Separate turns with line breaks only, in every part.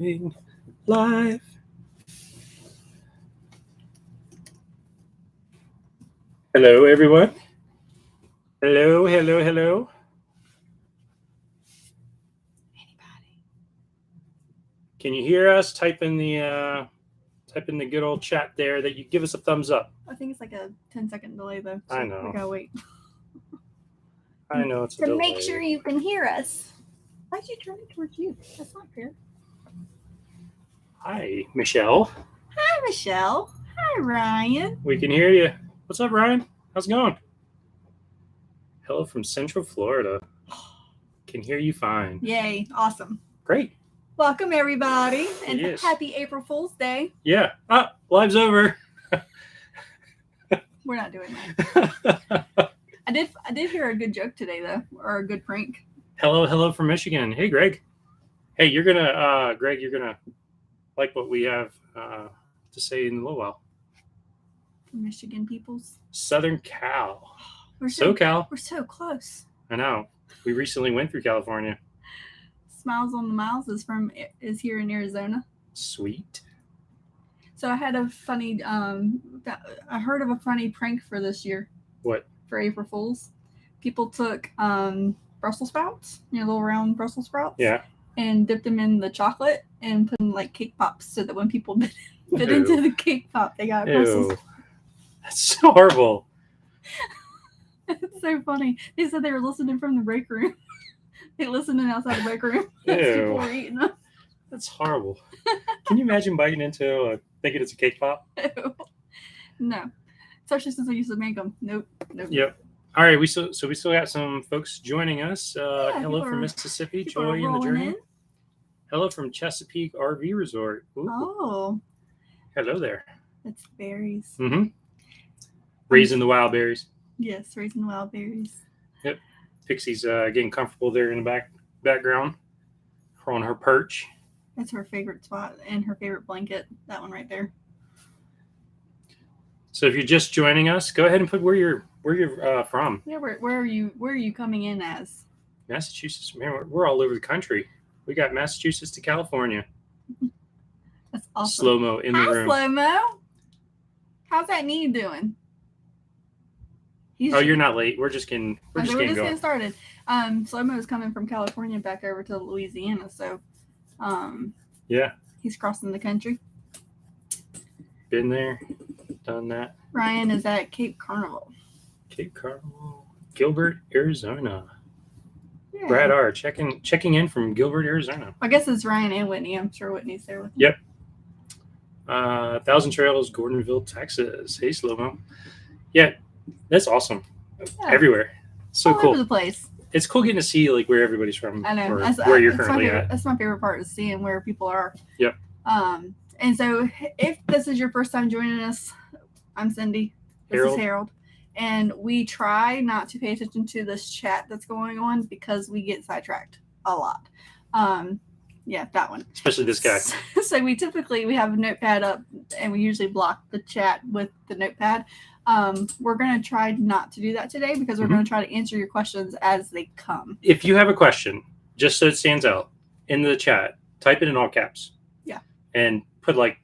Live. Hello, everyone. Hello.
Anybody?
Can you hear us? Type in the good old chat there that you give us a thumbs up.
I think it's like a 10-second delay though. So
I know.
We gotta wait.
I know it's a
to
delay.
make sure you can hear us. Why'd you turn it towards you? That's not fair.
Hi, Michelle.
Hi, Michelle. Hi, Ryan.
We can hear you. What's up, Ryan? How's it going? Hello from Central Florida. Can hear you fine.
Yay! Awesome.
Great.
Welcome everybody, and
Yes.
happy April Fool's Day.
Yeah. Live's over.
We're not doing that. I did hear a good joke today though, or a good prank.
Hello from Michigan. Hey, Greg. Hey, Greg, you're gonna like what we have to say in a little while.
Michigan peoples.
Southern Cal.
SoCal. We're so close.
I know. We recently went through California.
Smiles on the Miles is here in Arizona.
Sweet.
So I had a funny I heard of a funny prank for this year.
What?
For April Fools. People took Brussels sprouts, little round Brussels sprouts.
Yeah.
And dipped them in the chocolate and put them like cake pops so that when people bit into the cake pop, they got Brussels.
That's so horrible.
It's so funny. They said they were listening from the break room. They listening outside the break room. People were eating them.
That's horrible. Can you imagine biting into thinking it's a cake pop?
No. Especially since I used to make them. Nope.
Yep. All right. We still got some folks joining us. Hello from Mississippi. Joy in the journey. Hello from Chesapeake RV Resort. Ooh.
Oh.
Hello there.
That's berries.
Mm-hmm. Raising the wild berries.
Yes, raising the wild berries.
Yep. Pixie's getting comfortable there in the background. Her on her perch.
That's her favorite spot and her favorite blanket. That one right there.
So if you're just joining us, go ahead and put where you're from.
Yeah, where are you coming in as?
Massachusetts. Man, we're all over the country. We got Massachusetts to California.
That's awesome.
Slow-mo in the room.
Hi, Slow-mo. How's that knee doing?
You're not late. We're just getting
started. Slow-mo is coming from California back over to Louisiana, so
yeah.
He's crossing the country.
Been there, done that.
Ryan is at Cape Carnival.
Gilbert, Arizona.
Yeah.
Brad R. checking in from Gilbert, Arizona.
I guess it's Ryan and Whitney. I'm sure Whitney's there with him.
Yep. Thousand Trails, Gordonville, Texas. Hey, Slow-mo. Yeah, that's awesome. Yeah. Everywhere. So
all
cool.
Over the place.
It's cool getting to see like where everybody's from.
I know.
Where you're currently at.
That's my favorite part, is seeing where people are.
Yep.
And so if this is your first time joining us, I'm Cindy. This is Harold. And we try not to pay attention to this chat that's going on because we get sidetracked a lot. Yeah, that one.
Especially this guy.
So we have a notepad up and we usually block the chat with the notepad. We're going to try not to do that today because we're going to try to answer your questions as they come.
If you have a question, just so it stands out in the chat, type it in all caps.
Yeah.
And put like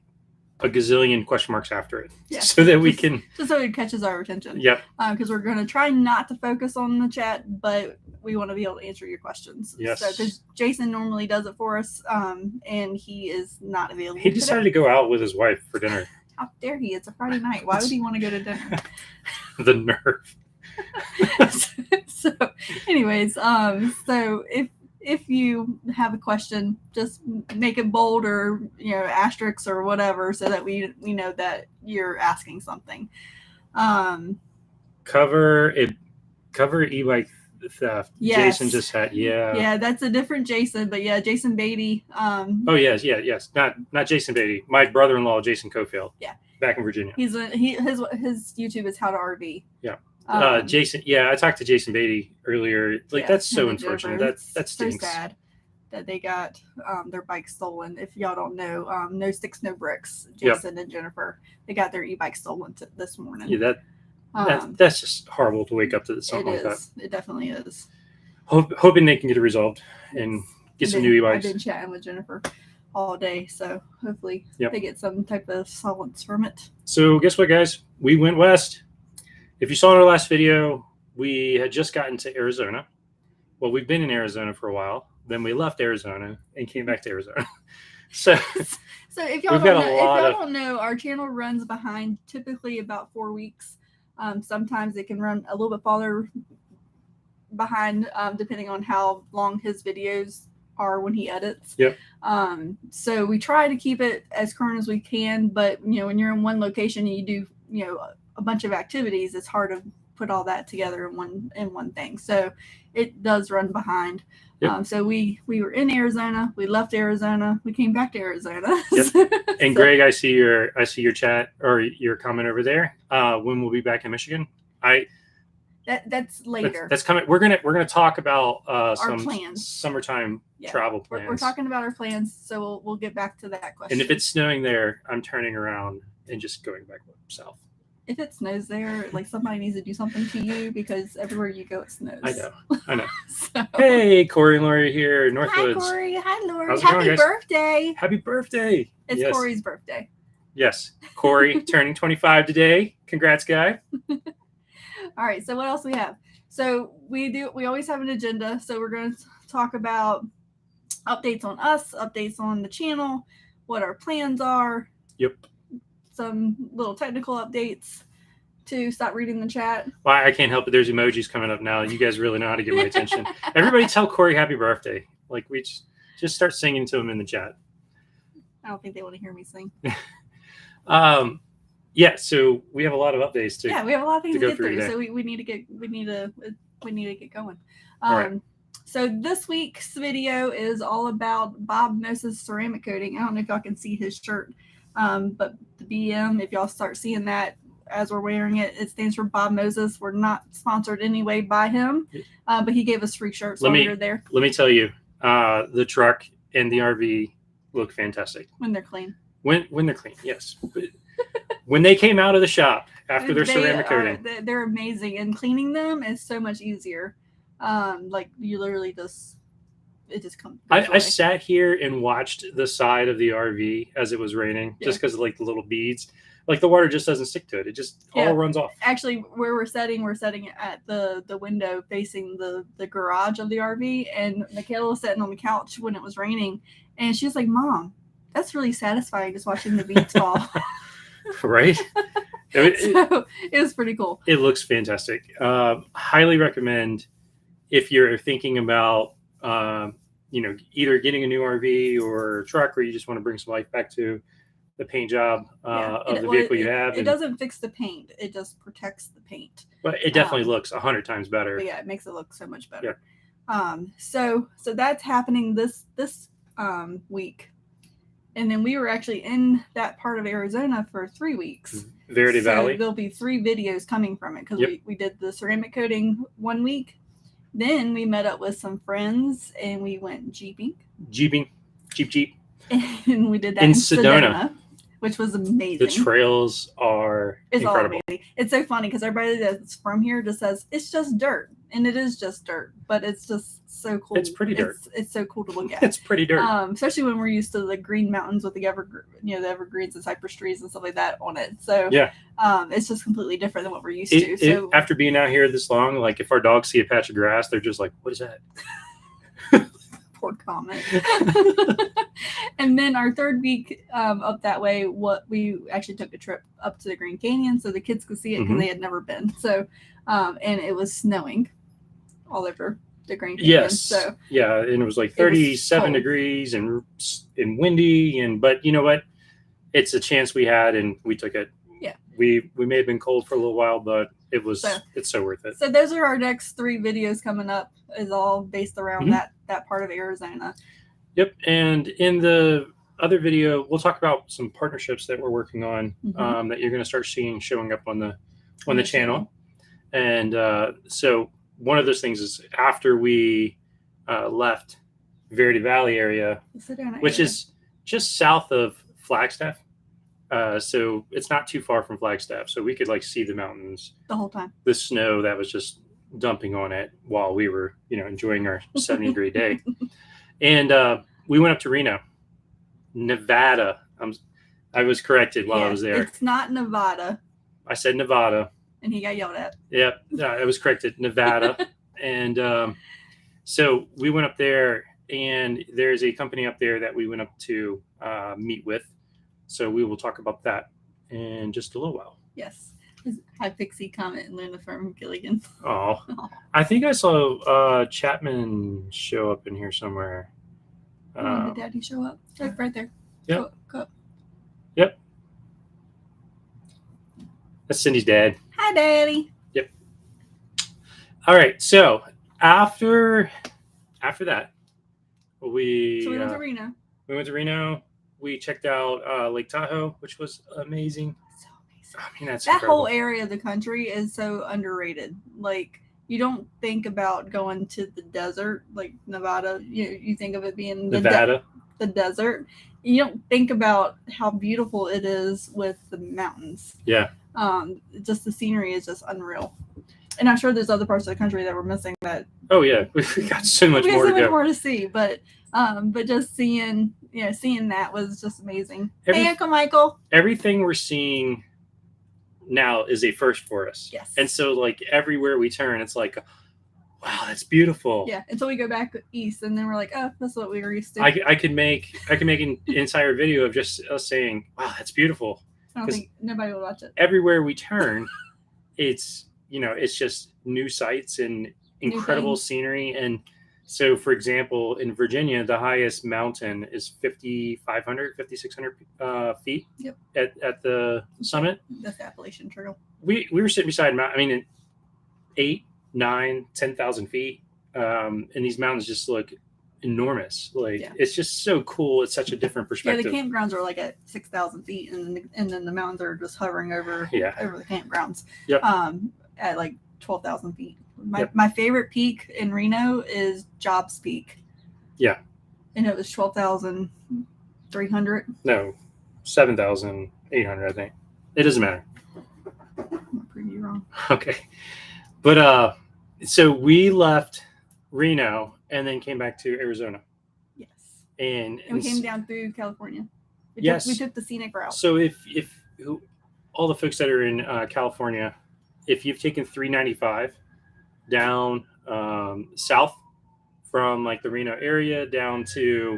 a gazillion question marks after it. Yeah. So that we can.
Just so it catches our attention.
Yep.
Because we're going to try not to focus on the chat, but we want to be able to answer your questions.
Yes.
So because Jason normally does it for us, and he is not available.
He decided to go out with his wife for dinner.
How dare he? It's a Friday night. Why would he want to go to dinner?
The nerve.
So anyways, so if you have a question, just make it bold or asterisks or whatever, so that we know that you're asking something.
Cover e-bike theft. Yes. Jason just had
Yeah, that's a different Jason, but yeah, Jason Beatty.
Oh yes. Not Jason Beatty. My brother-in-law, Jason Cofield.
Yeah.
Back in Virginia.
His YouTube is How to RV.
Yeah. Jason. Yeah, I talked to Jason Beatty earlier. That's so unfortunate. That stinks.
So sad that they got their bikes stolen. If y'all don't know, No Sticks, No Bricks. Jason and Jennifer, they got their e-bikes stolen this morning.
Yeah, that's just horrible to wake up to something like that.
It definitely is.
Hoping they can get it resolved and get some new e-bikes.
I've been chatting with Jennifer all day. So hopefully they get some type of solace from it.
So guess what, guys? We went west. If you saw in our last video, we had just gotten to Arizona. Well, we've been in Arizona for a while. Then we left Arizona and came back to Arizona. So
if y'all don't know, our channel runs behind typically about 4 weeks. Sometimes it can run a little bit farther behind, depending on how long his videos are when he edits.
Yep.
So we try to keep it as current as we can, but when you're in one location and you do a bunch of activities, it's hard to put all that together in one thing. So it does run behind.
Yep.
So we were in Arizona, we left Arizona, we came back to Arizona.
Yep. And Greg, I see your chat or your comment over there. When we'll be back in Michigan?
That's later.
That's coming. We're gonna talk about some
plans.
Summertime travel plans.
We're talking about our plans, so we'll get back to that question.
And if it's snowing there, I'm turning around and just going back south.
If it snows there, like somebody needs to do something to you because everywhere you go, it snows.
I know. So. Hey, Corey and Lori here, Northwoods.
Hi, Corey. Hi, Lori.
How's it
Happy
going,
birthday.
Happy birthday.
It's Corey's birthday.
Yes. Corey turning 25 today. Congrats, guy.
All right. So what else we have? So we always have an agenda. So we're going to talk about updates on us, updates on the channel, what our plans are.
Yep.
Some little technical updates to stop reading the chat.
Well, I can't help it. There's emojis coming up now. You guys really know how to get my attention. Everybody tell Corey happy birthday. Like we just start singing to him in the chat.
I don't think they want to hear me sing.
Yeah. So we have a lot of updates too.
Yeah, we have a lot of things to get through.
Today.
So we need to get going.
Right.
So this week's video is all about Bob Moses ceramic coating. I don't know if y'all can see his shirt. But the BM, if y'all start seeing that as we're wearing it, it stands for Bob Moses. We're not sponsored anyway by him, but he gave us free shirts while we were there.
Let me tell you, the truck and the RV look fantastic.
When they're clean.
When they're clean, yes. When they came out of the shop after their ceramic coating.
They're amazing. And cleaning them is so much easier. Like you literally it just comes.
I sat here and watched the side of the RV as it was raining, just because of like the little beads. Like the water just doesn't stick to it. It just all runs off.
Actually, where we're setting it at the window facing the garage of the RV. And Michaela was sitting on the couch when it was raining. And she was like, "Mom, that's really satisfying just watching the beads fall."
Right?
So it was pretty cool.
It looks fantastic. Highly recommend if you're thinking about either getting a new RV or truck, or you just want to bring some life back to the paint job of the vehicle you have.
It doesn't fix the paint; it just protects the paint.
But it definitely looks 100 times better.
But yeah, it makes it look so much better. Yeah. So that's happening this week, and then we were actually in that part of Arizona for 3 weeks.
Verde Valley.
There'll be 3 videos coming from it because we did the ceramic coating 1 week. Then we met up with some friends and we went jeeping. Jeep. And we did that in Sedona, which was amazing.
The trails are incredible.
All amazing. It's so funny because everybody that's from here just says it's just dirt, and it is just dirt, but it's just so cool.
It's pretty dirt.
It's so cool to look at.
It's pretty dirt.
Especially when we're used to the green mountains with the evergreens and cypress trees and stuff like that on it. So it's just completely different than what we're used to. So
after being out here this long, like if our dogs see a patch of grass, they're just like, "What is that?"
Poor comment. And then our 3rd week up that way, we actually took a trip up to the Grand Canyon so the kids could see it because they had never been. So, and it was snowing all over the Grand Canyon.
Yes.
So
and it was like 37 degrees and windy, but you know what? It's a chance we had and we took it.
Yeah.
We may have been cold for a little while, but it's so worth it.
So those are our next 3 videos coming up, is all based around that part of Arizona.
Yep. And in the other video, we'll talk about some partnerships that we're working on that you're going to start seeing showing up on the channel. And so one of those things is after we left Verde Valley area, which is just south of Flagstaff. So it's not too far from Flagstaff. So we could see the mountains
the whole time.
The snow that was just dumping on it while we were, enjoying our 70-degree day. And we went up to Reno. Nevada. I was corrected while I
Yeah,
was there.
It's not Nevada.
I said Nevada.
And he got yelled at.
Yep. I was corrected. Nevada. And so we went up there, and there's a company up there that we went up to meet with. So we will talk about that in just a little while.
Yes. Hi, Pixie, comment, and Luna from Gilligan.
Oh, I think I saw Chapman show up in here somewhere.
When did Daddy show up? Look, right there.
Yep.
Go up.
Yep. That's Cindy's dad.
Hi, Daddy.
Yep. All right. So after that, we
went to Reno.
We went to Reno. We checked out Lake Tahoe, which was amazing.
So amazing.
I mean, that's
that
incredible.
whole area of the country is so underrated. Like, you don't think about going to the desert, like Nevada. You think of it being
Nevada,
the desert. You don't think about how beautiful it is with the mountains.
Yeah.
Just the scenery is just unreal. And I'm sure there's other parts of the country that we're missing that.
Oh yeah, we've got so much more to go.
More to see, but just seeing that was just amazing. Hey, Uncle Michael.
Everything we're seeing now is a first for us.
Yes.
And so, like, everywhere we turn, it's like, wow, that's beautiful.
Yeah. Until we go back east, and then we're like, oh, that's what we were used to.
I could make an entire video of just us saying, wow, that's beautiful.
I don't think nobody will watch it.
Everywhere we turn, it's just new sights and incredible scenery. And so, for example, in Virginia, the highest mountain is 5,600 feet.
Yep.
At the summit.
That's the Appalachian Trail.
We were sitting beside a mountain. I mean, 8, 9, 10,000 feet. And these mountains just look enormous. Like, it's just so cool. It's such a different perspective.
Yeah, the campgrounds are like at 6,000 feet, and then the mountains are just hovering over the campgrounds.
Yep.
At like 12,000 feet. My favorite peak in Reno is Jobs Peak. Yeah. And it was 12,300.
No, 7,800, I think. It doesn't matter.
I'm pretty wrong.
Okay. But so we left Reno and then came back to Arizona.
Yes.
And
we came down through California. We took the scenic route.
So if all the folks that are in California, if you've taken 395 down south from like the Reno area down to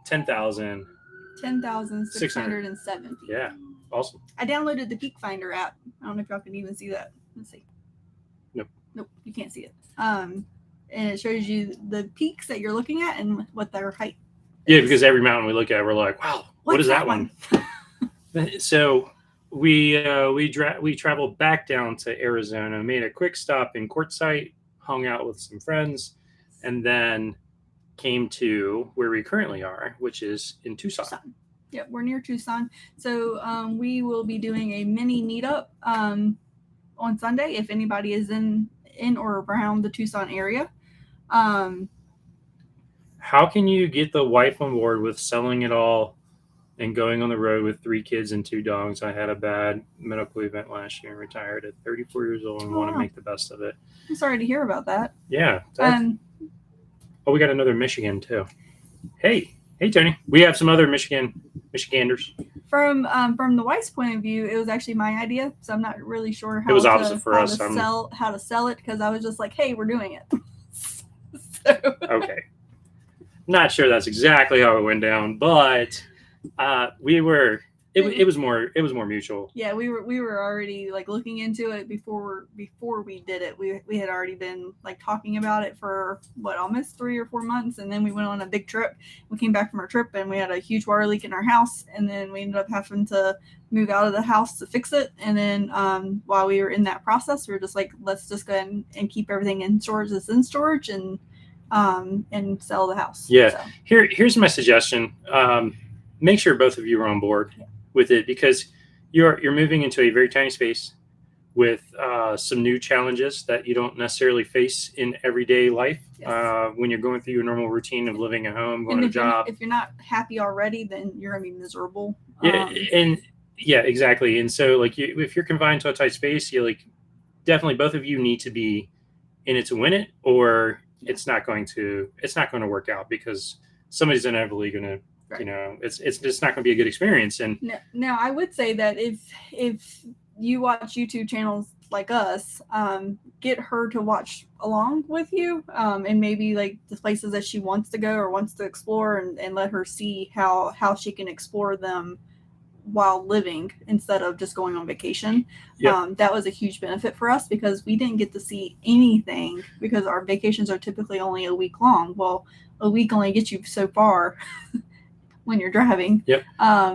10,670. Yeah, awesome.
I downloaded the Peak Finder app. I don't know if y'all can even see that. Let's see. Nope, you can't see it. And it shows you the peaks that you're looking at and what their height is.
Yeah, because every mountain we look at, we're like, wow, what is that one? So we traveled back down to Arizona, made a quick stop in Quartzsite, hung out with some friends, and then came to where we currently are, which is in Tucson.
Yeah, we're near Tucson. So we will be doing a mini meetup on Sunday if anybody is in or around the Tucson area.
How can you get the wife on board with selling it all and going on the road with 3 kids and 2 dogs? I had a bad medical event last year and retired at 34 years old and want to make the best of it.
I'm sorry to hear about that.
Yeah. We got another Michigan too. Hey, Tony. We have some other Michiganders.
From the wife's point of view, it was actually my idea, so I'm not really sure how
to
sell it, because I was just like, hey, we're doing it.
Okay. Not sure that's exactly how it went down, but it was more mutual.
Yeah, we were already like looking into it before we did it. We had already been like talking about it for almost 3 or 4 months, and then we went on a big trip. We came back from our trip and we had a huge water leak in our house, and then we ended up having to move out of the house to fix it. And then while we were in that process, we were just like, let's just go ahead and keep everything in storage that's in storage and sell the house.
Yeah. So. Here's my suggestion. Make sure both of you are on board with it, because you're moving into a very tiny space with some new challenges that you don't necessarily face in everyday life. Yes. When you're going through your normal routine of living at home, going to a job.
If you're not happy already, then you're going to be miserable.
Yeah, exactly. And so like if you're confined to a tight space, you definitely both of you need to be in it to win it, or it's not going to work out, because somebody's inevitably going to,
Right.
you know, it's not going to be a good experience. And
now I would say that if you watch YouTube channels like us, get her to watch along with you, and maybe like the places that she wants to go or wants to explore, and let her see how she can explore them while living instead of just going on vacation.
Yep.
That was a huge benefit for us because we didn't get to see anything because our vacations are typically only a week long. Well, a week only gets you so far when you're driving.
Yep.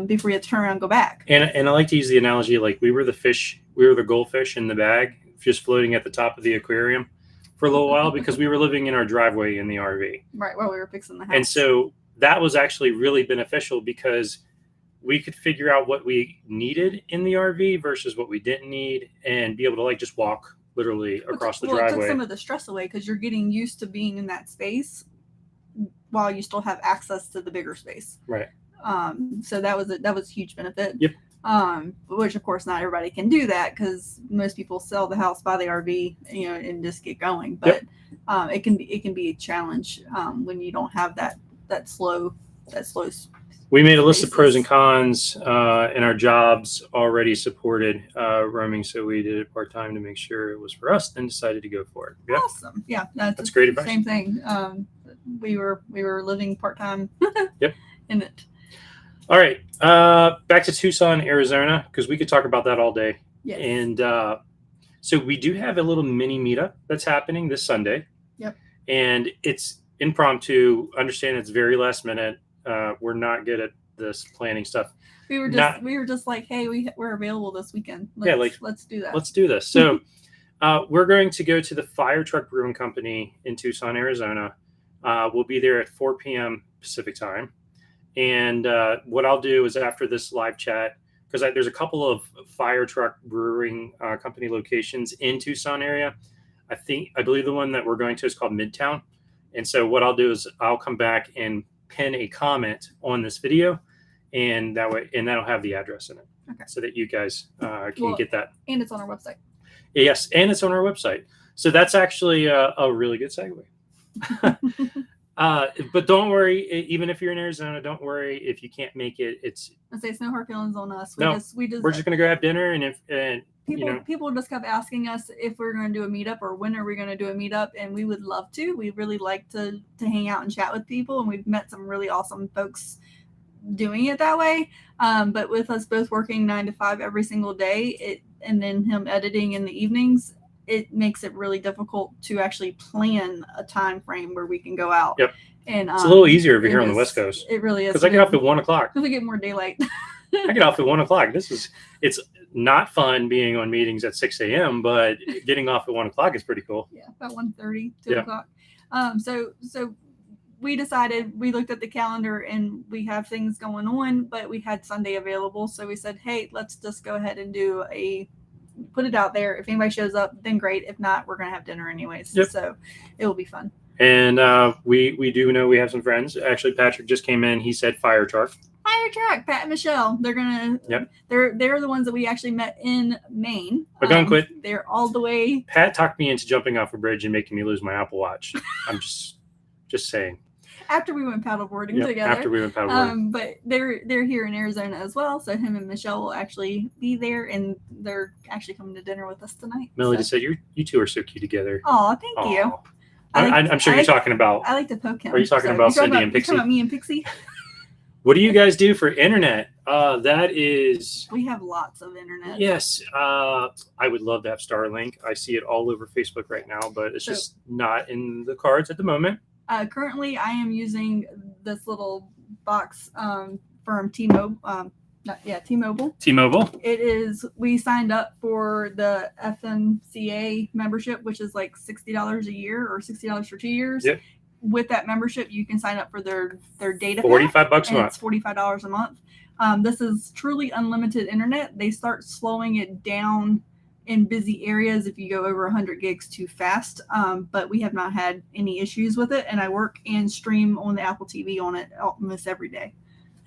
Before you have to turn around and go back.
And I like to use the analogy, like we were the goldfish in the bag, just floating at the top of the aquarium for a little while because we were living in our driveway in the RV.
Right, while we were fixing the house.
And so that was actually really beneficial because we could figure out what we needed in the RV versus what we didn't need and be able to like just walk literally across the driveway.
It took some of the stress away because you're getting used to being in that space while you still have access to the bigger space.
Right.
So that was a huge benefit.
Yep.
Which of course not everybody can do that because most people sell the house, buy the RV, you know, and just get going. But it can be a challenge when you don't have that slow.
We made a list of pros and cons, and our jobs already supported roaming, so we did it part-time to make sure it was for us, then decided to go for it.
Yeah. Awesome. Yeah,
that's great advice.
Same thing. We were living part-time
Yep.
in it.
All right, back to Tucson, Arizona, because we could talk about that all day.
Yes.
And so we do have a little mini meetup that's happening this Sunday.
Yep.
And it's impromptu. Understand it's very last minute. We're not good at this planning stuff.
We were just like, hey, we're available this weekend. Let's do that.
Let's do this. So we're going to go to the Firetruck Brewing Company in Tucson, Arizona. We'll be there at 4 p.m. Pacific time. And what I'll do is after this live chat, because there's a couple of Firetruck Brewing Company locations in Tucson area. I believe the one that we're going to is called Midtown. And so what I'll do is I'll come back and pin a comment on this video, and that'll have the address in it.
Okay.
So that you guys can get that.
And it's on our website.
Yes, and it's on our website. So that's actually a really good segue. But don't worry, even if you're in Arizona, don't worry if you can't make it. It's
no hard feelings on us.
We're just going to go have dinner, and
people just kept asking us if we're going to do a meetup or when are we going to do a meetup, and we would love to. We really like to hang out and chat with people, and we've met some really awesome folks doing it that way. But with us both working 9 to 5 every single day, and then him editing in the evenings, it makes it really difficult to actually plan a time frame where we can go out.
Yep.
And
it's a little easier over here on the West Coast.
It really is.
Because I get off at 1 o'clock.
Because we get more daylight.
I get off at 1 o'clock. It's not fun being on meetings at 6 a.m., but getting off at 1 o'clock is pretty cool.
Yeah, about 1:30, 2 o'clock. So we decided, we looked at the calendar and we have things going on, but we had Sunday available. So we said, hey, let's just go ahead and put it out there. If anybody shows up, then great. If not, we're going to have dinner anyways.
Yep.
So it will be fun.
And we do know we have some friends. Actually, Patrick just came in. He said Firetruck.
Firetruck, Pat and Michelle. They're gonna. Yep. They're the ones that we actually met in Maine.
Algonquin.
They're all the way.
Pat talked me into jumping off a bridge and making me lose my Apple Watch. I'm just saying.
After we went paddleboarding together.
After we went paddleboarding.
But they're here in Arizona as well. So him and Michelle will actually be there, and they're actually coming to dinner with us tonight.
Melody just said you two are so cute together.
Oh, thank you.
I'm sure you're talking about.
I like to poke him.
Are you talking about Cindy and Pixie?
You're talking about me and Pixie?
What do you guys do for internet? That is.
We have lots of internet.
Yes. I would love to have Starlink. I see it all over Facebook right now, but it's just not in the cards at the moment.
Currently, I am using this little box from T-Mobile. T-Mobile.
T-Mobile.
It is. We signed up for the FMCA membership, which is like $60 a year or $60 for 2 years.
Yep.
With that membership, you can sign up for their data.
$45 a month.
It's $45 a month. This is truly unlimited internet. They start slowing it down in busy areas if you go over 100 gigs too fast. But we have not had any issues with it, and I work and stream on the Apple TV on it almost every day.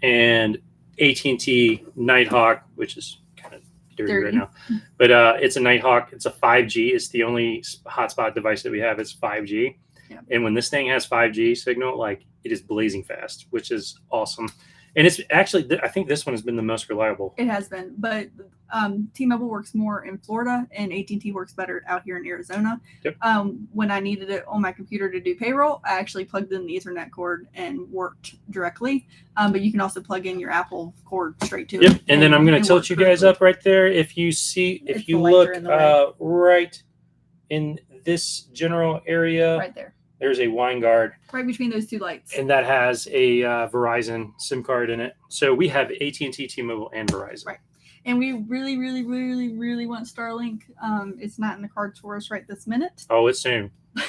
And AT&T Nighthawk, which is kind of dirty right now, but it's a Nighthawk. It's a 5G. It's the only hotspot device that we have. It's 5G. Yeah. And when this thing has 5G signal, like it is blazing fast, which is awesome. And it's actually, I think this one has been the most reliable.
It has been, but T-Mobile works more in Florida, and AT&T works better out here in Arizona.
Yep.
When I needed it on my computer to do payroll, I actually plugged in the Ethernet cord and worked directly. But you can also plug in your Apple cord straight to it.
Yep. And then I'm going to tilt you guys up right there. If you see, if you look right in this general area,
right there.
There's a wine guard
right between those two lights,
and that has a Verizon SIM card in it. So we have AT&T, T-Mobile, and Verizon.
Right, and we really, really, really, really want Starlink. It's not in the cards for us right this minute.
Oh, it's soon.
But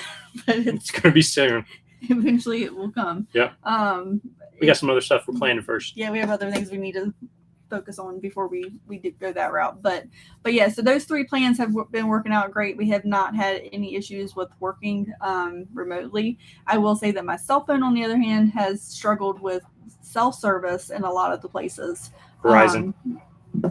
it's going to be soon.
Eventually, it will come.
Yeah. We got some other stuff we're planning first.
Yeah, we have other things we need to focus on before we go that route, but yeah, so those 3 plans have been working out great. We have not had any issues with working remotely. I will say that my cell phone, on the other hand, has struggled with self-service in a lot of the places.
Verizon.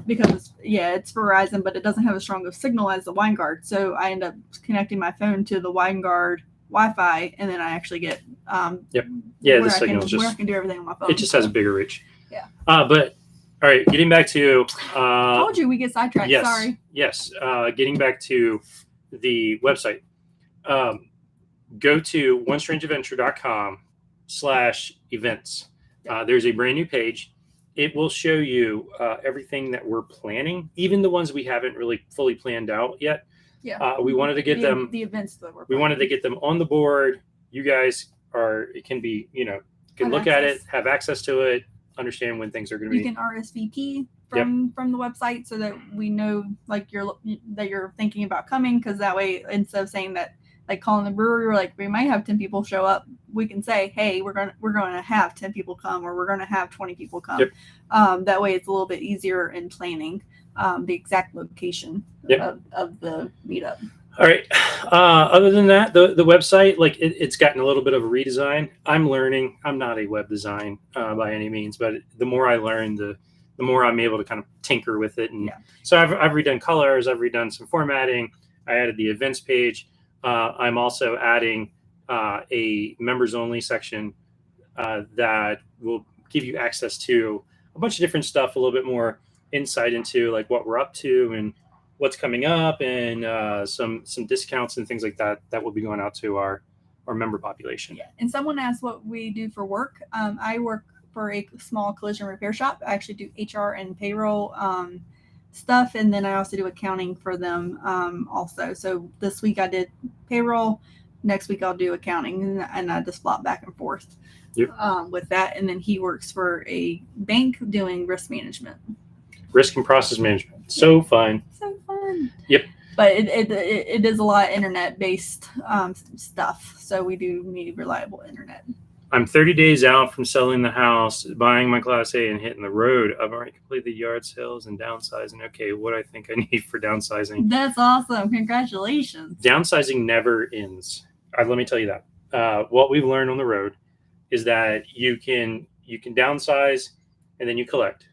Because it's Verizon, but it doesn't have as strong of signal as the wine guard, so I end up connecting my phone to the wine guard Wi-Fi, and then I actually get
the signal
where I can do everything on my phone.
It just has a bigger reach.
Yeah.
But all right, getting back to
I told you we get sidetracked.
Yes,
sorry.
Yes. Getting back to the website. Go to onestrangeadventure.com/events. There's a brand new page. It will show you everything that we're planning, even the ones we haven't really fully planned out yet.
Yeah.
We wanted to get them
the events that
we wanted to get them on the board. You guys can look at it, have access to it, understand when things are going to be.
You can RSVP from the website so that we know you're thinking about coming, because that way, instead of saying that, like calling the brewery, we're like, we might have 10 people show up, we can say, hey, we're going to have 10 people come, or we're going to have 20 people come.
Yep.
That way it's a little bit easier in planning the exact location of the meetup.
All right. Other than that, the website, it's gotten a little bit of a redesign. I'm learning. I'm not a web design by any means, but the more I learn, the more I'm able to kind of tinker with it. And so I've redone colors. I've redone some formatting. I added the events page. I'm also adding a members only section that will give you access to a bunch of different stuff, a little bit more insight into like what we're up to and what's coming up, and some discounts and things like that will be going out to our member population.
Yeah. And someone asked what we do for work. I work for a small collision repair shop. I actually do HR and payroll stuff, and then I also do accounting for them also. So this week I did payroll, next week I'll do accounting, and I just flop back and forth with that. And then he works for a bank doing risk management.
Risk and process management. So fun.
So fun.
Yep.
But it is a lot of internet-based stuff. So we do need reliable internet.
I'm 30 days out from selling the house, buying my Class A, and hitting the road. I've already completed the yard sales and downsizing. Okay, what do I think I need for downsizing?
That's awesome. Congratulations.
Downsizing never ends. Let me tell you that. What we've learned on the road is that you can downsize and then you collect.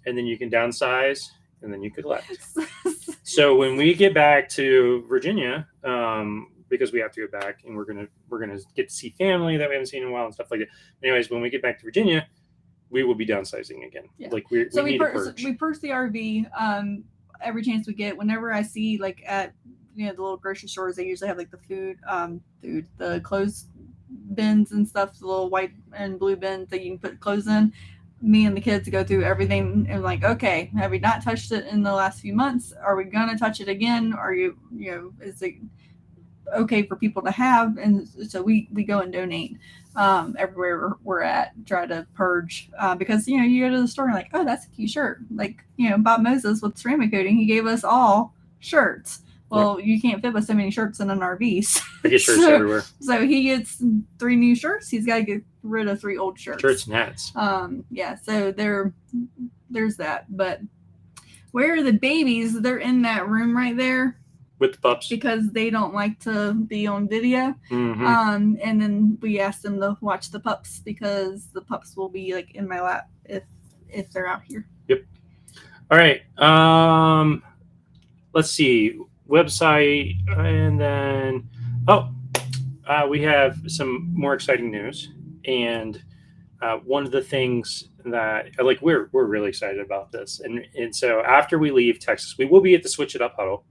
And then you can downsize and then you collect. So when we get back to Virginia, because we have to go back and we're gonna get to see family that we haven't seen in a while and stuff like that. Anyways, when we get back to Virginia, we will be downsizing again. Yeah. We need to purge.
We purge the RV every chance we get. Whenever I see at the little grocery stores, they usually have like the the clothes bins and stuff, the little white and blue bins that you can put clothes in. Me and the kids go through everything and okay, have we not touched it in the last few months? Are we gonna touch it again? Are is it okay for people to have? And so we go and donate everywhere we're at, try to purge because you go to the store and oh, that's a cute shirt, Bob Moses with ceramic coating, he gave us all shirts. Well, you can't fit with so many shirts in an RV.
I get shirts everywhere.
So he gets 3 new shirts. He's got to get rid of 3 old shirts.
Shirts and hats.
So there's that. But where are the babies? They're in that room right there.
With the pups.
Because they don't like to be on video.
Mm-hmm.
And then we asked them to watch the pups because the pups will be in my lap if they're out here.
Yep. All right. Let's see. Website, and then we have some more exciting news, And one of the things that like we're really excited about this, and so after we leave Texas, we will be at the Switch It Up huddle.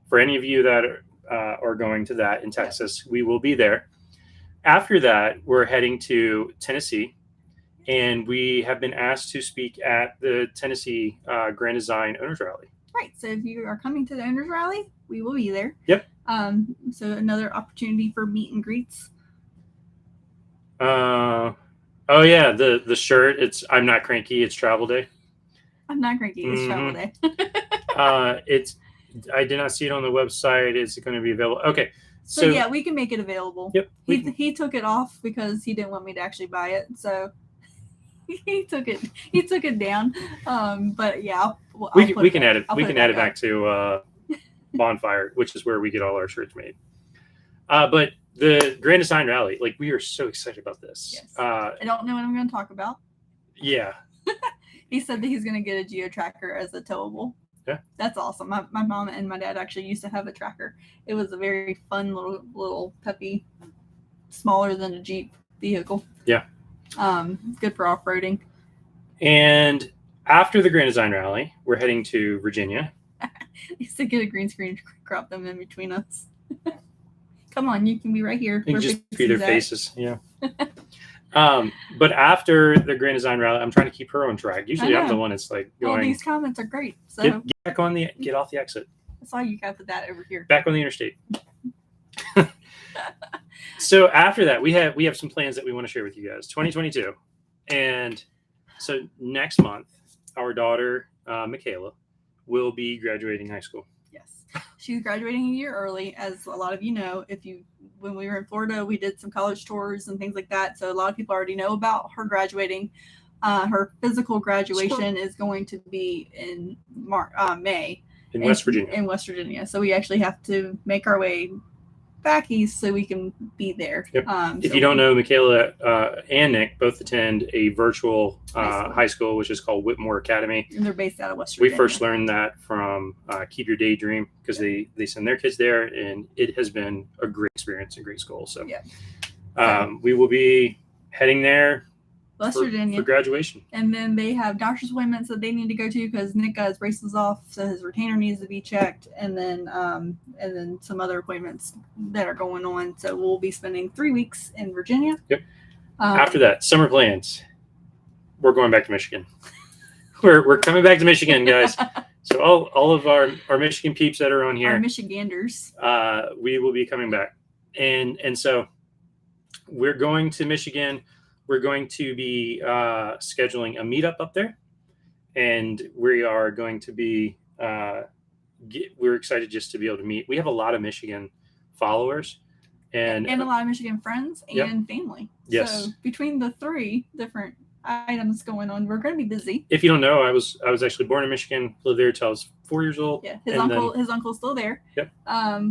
For any of you that are going to that in Texas, we will be there. After that, we're heading to Tennessee, and we have been asked to speak at the Tennessee Grand Design Owners Rally.
Right. So if you are coming to the Owners Rally, we will be there.
Yep.
So another opportunity for meet and greets.
Oh yeah, the shirt. It's I'm not cranky. It's travel day.
I'm not cranky. It's travel day.
It's. I did not see it on the website. Is it going to be available? Okay.
So yeah, we can make it available.
Yep.
He took it off because he didn't want me to actually buy it. So he took it down. But yeah,
we can add it. We can add it back to Bonfire, which is where we get all our shirts made. But the Grand Design Rally, like we are so excited about this.
Yes. I don't know what I'm going to talk about.
Yeah.
He said that he's going to get a geo tracker as a towable.
Yeah.
That's awesome. My mom and my dad actually used to have a tracker. It was a very fun little peppy, smaller than a Jeep vehicle.
Yeah.
Good for off-roading.
And after the Grand Design Rally, we're heading to Virginia.
He used to get a green screen to crop them in between us. Come on, you can be right here.
You can just see their faces. Yeah. But after the Grand Design Rally, I'm trying to keep her on track. Usually I'm the one that's like going.
All these comments are great. So
get off the exit.
That's why you got to put that over here.
Back on the interstate. So after that, we have some plans that we want to share with you guys. 2022, and so next month, our daughter Michaela will be graduating high school.
Yes, she's graduating a year early, as a lot of you know. When we were in Florida, we did some college tours and things like that. So a lot of people already know about her graduating. Her physical graduation is going to be in May
in West Virginia.
In West Virginia, so we actually have to make our way back east so we can be there.
Yep. If you don't know, Michaela and Nick both attend a virtual high school, which is called Whitmore Academy.
And they're based out of West Virginia.
We first learned that from Keep Your Daydream, because they send their kids there, and it has been a great experience, a great school. So we will be heading there
West Virginia
for graduation.
And then they have doctor's appointments that they need to go to because Nick got his braces off, so his retainer needs to be checked, and then some other appointments that are going on. So we'll be spending 3 weeks in Virginia.
Yep. After that, summer plans. We're going back to Michigan. We're coming back to Michigan, guys. So all of our Michigan peeps that are on here,
our Michiganders,
we will be coming back, and so we're going to Michigan. We're going to be scheduling a meetup up there, and we are going to be. We're excited just to be able to meet. We have a lot of Michigan followers, and
a lot of Michigan friends and family.
Yes.
So between the 3 different items going on, we're going to be busy.
If you don't know, I was actually born in Michigan, lived there till I was 4 years old.
Yeah, his uncle's still there.
Yep.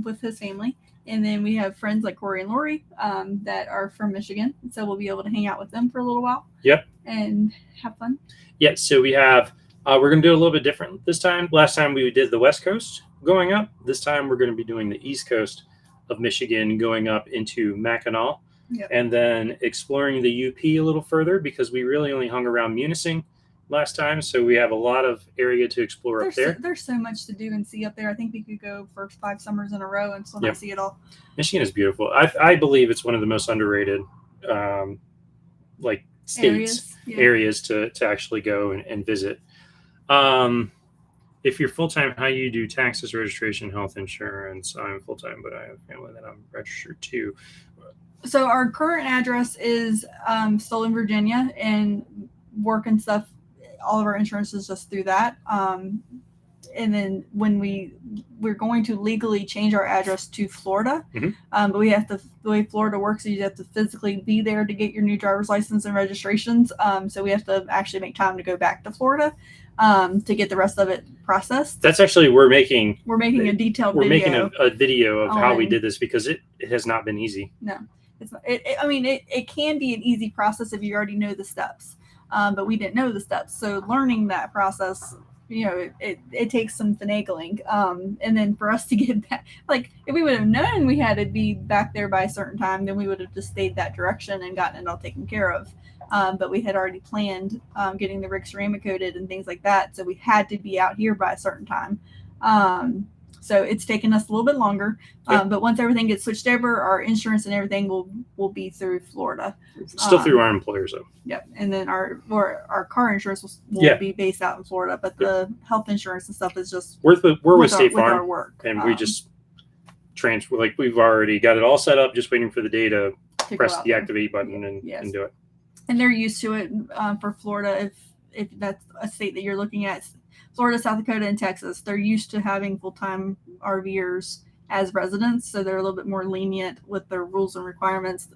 With his family. And then we have friends like Corey and Lori that are from Michigan. So we'll be able to hang out with them for a little while.
Yep.
And have fun.
Yeah. So we have, we're going to do a little bit different this time. Last time we did the West Coast going up. This time we're going to be doing the East Coast of Michigan going up into Mackinac.
Yep.
And then exploring the UP a little further, because we really only hung around Munising last time. So we have a lot of area to explore up there.
There's so much to do and see up there. I think we could go for 5 summers in a row and still not see it all.
Michigan is beautiful. I believe it's one of the most underrated states, areas to actually go and visit. If you're full-time, how you do taxes, registration, health insurance? I'm full-time, but I have family that I'm registered to.
So our current address is still in Virginia, and work and stuff, all of our insurance is just through that. And then when we're going to legally change our address to Florida, but we have to, the way Florida works is you have to physically be there to get your new driver's license and registrations. So we have to actually make time to go back to Florida to get the rest of it processed.
That's actually, we're making a
detailed
video. We're
making
a video of how we did this, because it has not been easy.
No, it's not. It can be an easy process if you already know the steps. But we didn't know the steps. So learning that process it takes some finagling. And then for us to get back, like if we would have known we had to be back there by a certain time, then we would have just stayed that direction and gotten it all taken care of. But we had already planned getting the rig ceramic coated and things like that. So we had to be out here by a certain time. So it's taken us a little bit longer. But once everything gets switched over, our insurance and everything will be through Florida.
Still through our employers, though.
Yep. And then our car insurance will be based out in Florida, but the health insurance and stuff is just
we're with State Farm,
with our work.
And we just transfer, like we've already got it all set up, just waiting for the day to press the activate button and do it.
And they're used to it for Florida. If that's a state that you're looking at, Florida, South Dakota, and Texas, they're used to having full-time RVers as residents, so they're a little bit more lenient with their rules and requirements,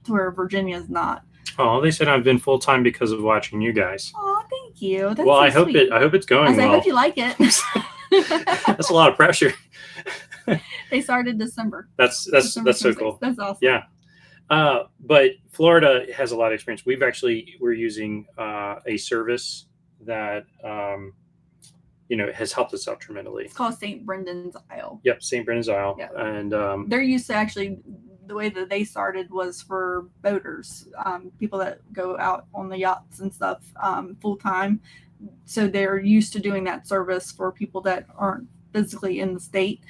to where Virginia is not.
Oh, they said I've been full-time because of watching you guys.
Oh, thank you. That's
well,
so
I hope
sweet.
I hope it's going well.
I hope you like it.
That's a lot of pressure.
They started December.
That's so cool.
That's awesome.
Yeah. But Florida has a lot of experience. We're using a service that has helped us out tremendously.
It's called St. Brendan's Isle.
Yep, St. Brendan's Isle.
Yep.
And
they're used to, actually, the way that they started was for boaters, people that go out on the yachts and stuff full time. So they're used to doing that service for people that aren't physically in the state.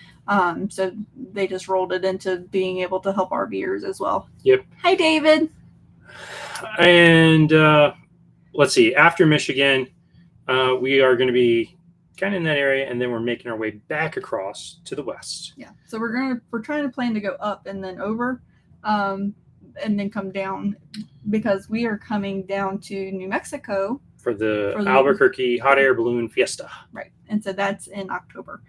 So they just rolled it into being able to help RVers as well.
Yep.
Hi, David.
And let's see. After Michigan, we are going to be kind of in that area, and then we're making our way back across to the west.
Yeah. So we're trying to plan to go up and then over, and then come down, because we are coming down to New Mexico
for the Albuquerque Hot Air Balloon Fiesta.
Right. And so that's in October.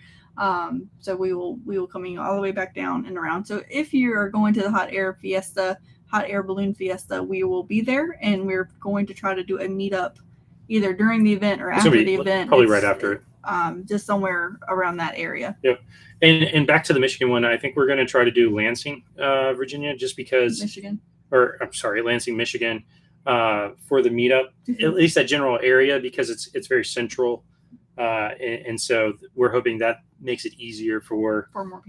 So we will coming all the way back down and around. So if you are going to the Hot Air Balloon Fiesta, we will be there, and we're going to try to do a meetup either during the event or after the event.
Probably right after it.
Just somewhere around that area.
Yep. And back to the Michigan one, I think we're going to try to do Lansing, Virginia, just because Lansing, Michigan, for the meetup, at least that general area, because it's very central. And so we're hoping that makes it easier for more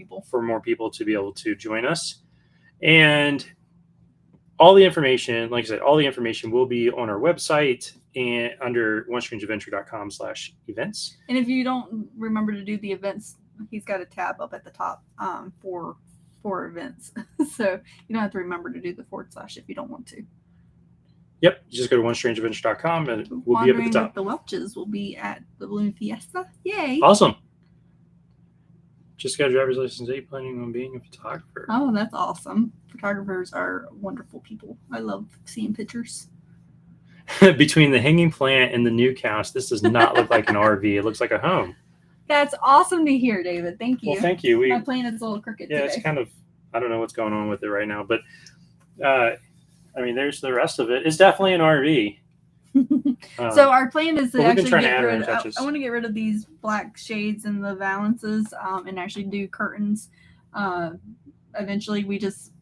people to be able to join us. And all the information, like I said, will be on our website and under onestrangeadventure.com/events.
And if you don't remember to do the events, he's got a tab up at the top for events. So you don't have to remember to do the / if you don't want to.
Yep, you just go to onestrangeadventure.com and we'll be up at the top.
The Welches will be at the Balloon Fiesta. Yay!
Awesome. Just got a driver's license. Are you planning on being a photographer?
Oh, that's awesome. Photographers are wonderful people. I love seeing pictures.
Between the hanging plant and the new house, this does not look like an RV. It looks like a home.
That's awesome to hear, David. Thank you.
Well, thank you.
My plan is a little crooked today.
It's kind of, I don't know what's going on with it right now, but there's the rest of it. It's definitely an RV.
So our plan is to actually get rid of,
I
want to get rid of these black shades and the valances, and actually do curtains. Eventually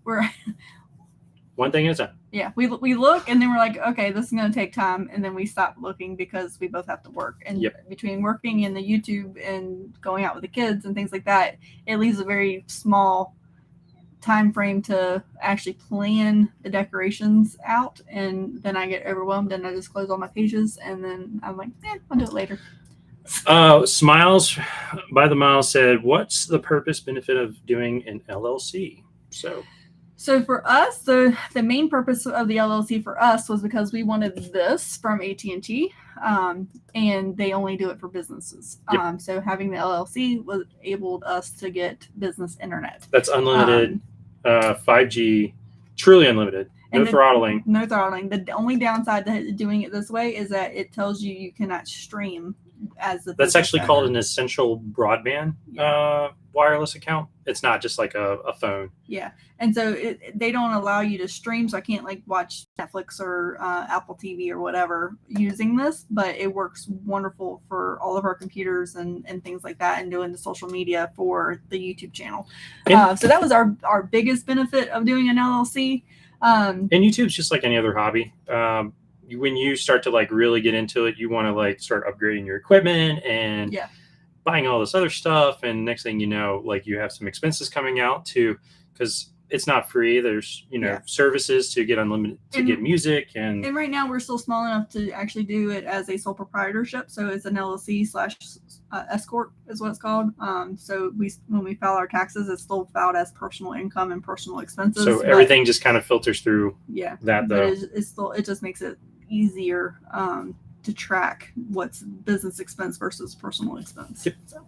we're
one thing at a time.
Yeah, we look, and then we're like, okay, this is going to take time, and then we stop looking because we both have to work. And between working and the YouTube and going out with the kids and things like that, it leaves a very small time frame to actually plan the decorations out. And then I get overwhelmed, and I just close all my pages, and then I'm like, I'll do it later.
Smiles by the Mile said, what's the purpose benefit of doing an LLC?
So for us, the main purpose of the LLC for us was because we wanted this from AT&T, and they only do it for businesses.
Yep.
So having the LLC enabled us to get business internet.
That's unlimited, 5G, truly unlimited. No throttling.
No throttling. The only downside to doing it this way is that it tells you cannot stream as the.
That's actually called an essential broadband wireless account. It's not just like a phone.
Yeah. And so they don't allow you to stream, so I can't watch Netflix or Apple TV or whatever using this, but it works wonderful for all of our computers and things like that, and doing the social media for the YouTube channel. So that was our biggest benefit of doing an LLC.
And YouTube's just like any other hobby. when you start to like really get into it, you want to like start upgrading your equipment and buying all this other stuff. And next thing you know, like you have some expenses coming out too, because it's not free. There's, services to get unlimited, to get music. And
right now we're still small enough to actually do it as a sole proprietorship. So it's an LLC / S Corp is what it's called. So when we file our taxes, it's still filed as personal income and personal expenses.
So everything just kind of filters through that though.
But it just makes it easier to track what's business expense versus personal expense.
Yep. So.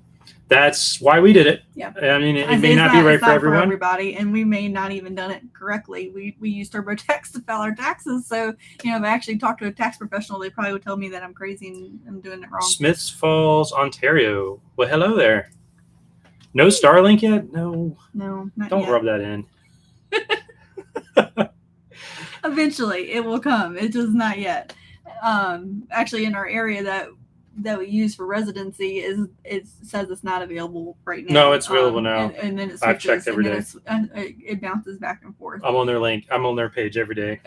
That's why we did it.
Yeah.
I mean, it may not be right for
everybody, and we may not even done it correctly. We use TurboTax to file our taxes. So, if I actually talked to a tax professional, they probably would tell me that I'm crazy and I'm doing it wrong.
Smiths Falls, Ontario. Well, hello there. No Starlink yet? No,
not
Don't
yet.
rub that in.
Eventually, it will come. It just not yet. Actually, in our area that we use for residency it says it's not available right now.
No, it's available now.
And then
I've checked every day.
It bounces back and forth.
I'm on their link. I'm on their page every day.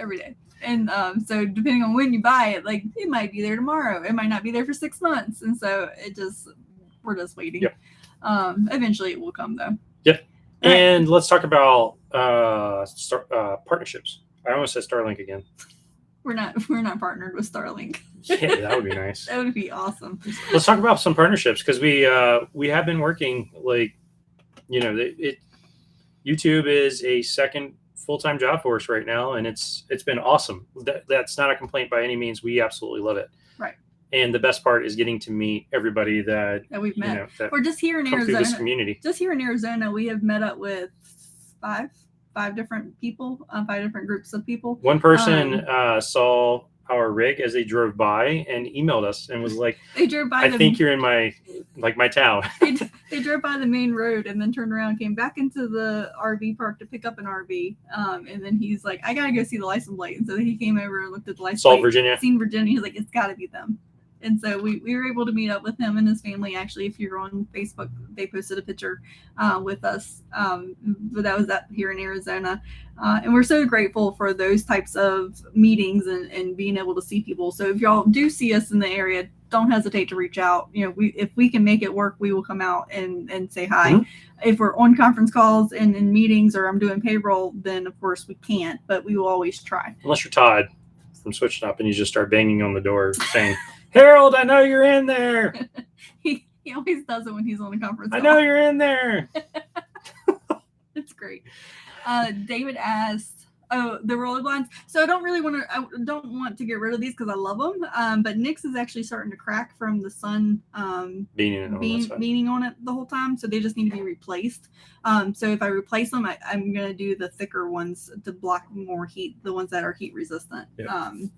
And so depending on when you buy it, like it might be there tomorrow. It might not be there for 6 months. And so we're just waiting.
Yep.
Eventually it will come though.
Yep. All and right. Let's talk about partnerships. I almost said Starlink again.
We're not partnered with Starlink.
Yeah, that would be nice.
That would be awesome.
Let's talk about some partnerships because we have been working like, YouTube is a second full-time job for us right now, and it's been awesome. That's not a complaint by any means. We absolutely love it.
Right.
And the best part is getting to meet everybody that
we've met.
That
we're just here in Arizona.
This community.
Just here in Arizona, we have met up with five different people, 5 different groups of people.
One person saw our rig as they drove by and emailed us and was like,
they drove by.
I think you're in my town.
They drove by the main road and then turned around, came back into the RV park to pick up an RV. And then he's like, I gotta go see the license plate. And so he came over and looked at the license plate. Seen Virginia. He's like, it's gotta be them. And so we were able to meet up with him and his family. Actually, if you're on Facebook, they posted a picture with us. But that was here in Arizona. And we're so grateful for those types of meetings and being able to see people. So if y'all do see us in the area, don't hesitate to reach out. If we can make it work, we will come out and say hi. Mm-hmm. If we're on conference calls and in meetings or I'm doing payroll, then of course we can't, but we will always try.
Unless you're Todd from Switching Up and you just start banging on the door saying, Harold, I know you're in there.
He always does it when he's on a conference call.
I know you're in there.
It's great. David asked, the roller blinds. So I don't want to get rid of these because I love them. But Nick's is actually starting to crack from the sun beating on it the whole time. So they just need to be replaced. So if I replace them, I'm going to do the thicker ones to block more heat, the ones that are heat resistant. Yep.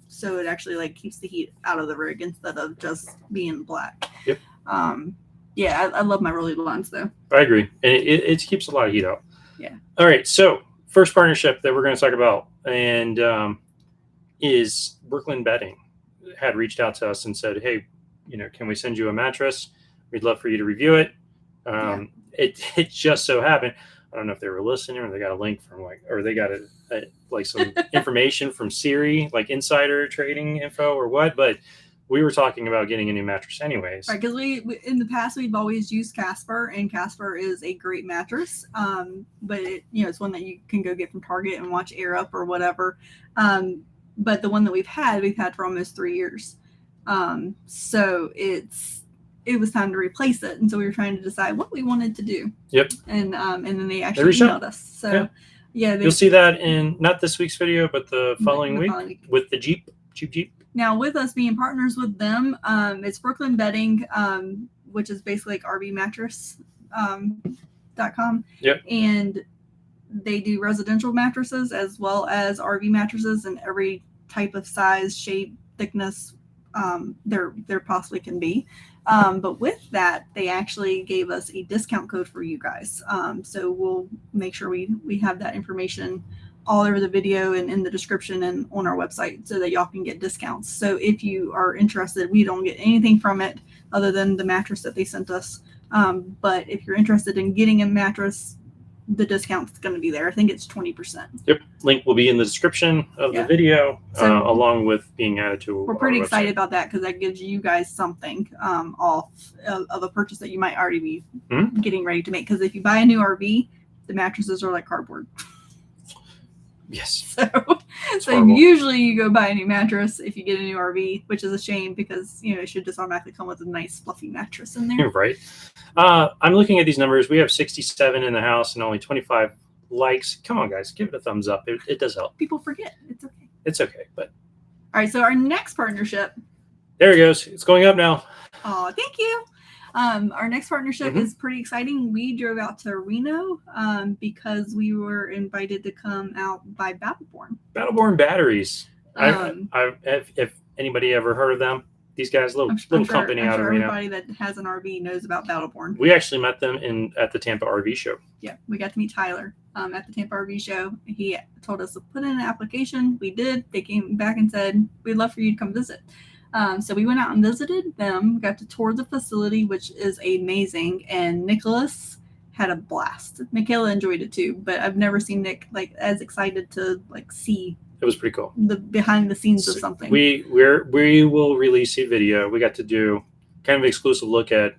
So it actually keeps the heat out of the rig instead of just being black.
Yep.
I love my rolling blinds though.
I agree. And it keeps a lot of heat out.
Yeah.
All right. So first partnership that we're going to talk about is Brooklyn Bedding had reached out to us and said, hey, can we send you a mattress? We'd love for you to review it. It just so happened. I don't know if they were listening or they got a link from or they got some information from Siri, insider trading info or what, but we were talking about getting a new mattress anyways.
Right, because we in the past we've always used Casper, and Casper is a great mattress. But it's one that you can go get from Target and watch Air Up or whatever. But the one that we've had for almost 3 years. So it was time to replace it, and so we were trying to decide what we wanted to do.
Yep.
And then they actually emailed us. So
you'll see that in not this week's video, but the following week with the Jeep.
Now, with us being partners with them, it's Brooklyn Bedding, which is basically RVmattress.com.
Yep.
And they do residential mattresses as well as RV mattresses in every type of size, shape, thickness there possibly can be. But with that, they actually gave us a discount code for you guys. So we'll make sure we have that information all over the video and in the description and on our website so that y'all can get discounts. So if you are interested, we don't get anything from it other than the mattress that they sent us. But if you're interested in getting a mattress, the discount's going to be there. I think it's 20%.
Yep. Link will be in the description of the video,
So
along with being added to.
We're pretty excited about that because that gives you guys something off of a purchase that you might already be getting ready to make. Because if you buy a new RV, the mattresses are like cardboard.
Yes.
So usually you go buy a new mattress if you get a new RV, which is a shame because it should just automatically come with a nice fluffy mattress in there.
Right. I'm looking at these numbers. We have 67 in the house and only 25 likes. Come on, guys, give it a thumbs up. It does help.
People forget. It's okay.
It's okay. But
all right. So our next partnership.
There it goes. It's going up now.
Oh, thank you. Our next partnership is pretty exciting. We drove out to Reno because we were invited to come out by Battleborn.
Battleborn batteries. If anybody ever heard of them, these guys, little company out of Reno.
Everybody that has an RV knows about Battleborn.
We actually met them at the Tampa RV show.
Yeah, we got to meet Tyler at the Tampa RV show. He told us to put in an application. We did. They came back and said, we'd love for you to come visit. So we went out and visited them, got to tour the facility, which is amazing. And Nicholas had a blast. Michaela enjoyed it too, but I've never seen Nick as excited to see.
It was pretty cool.
The behind the scenes of something.
We will release a video. We got to do kind of an exclusive look at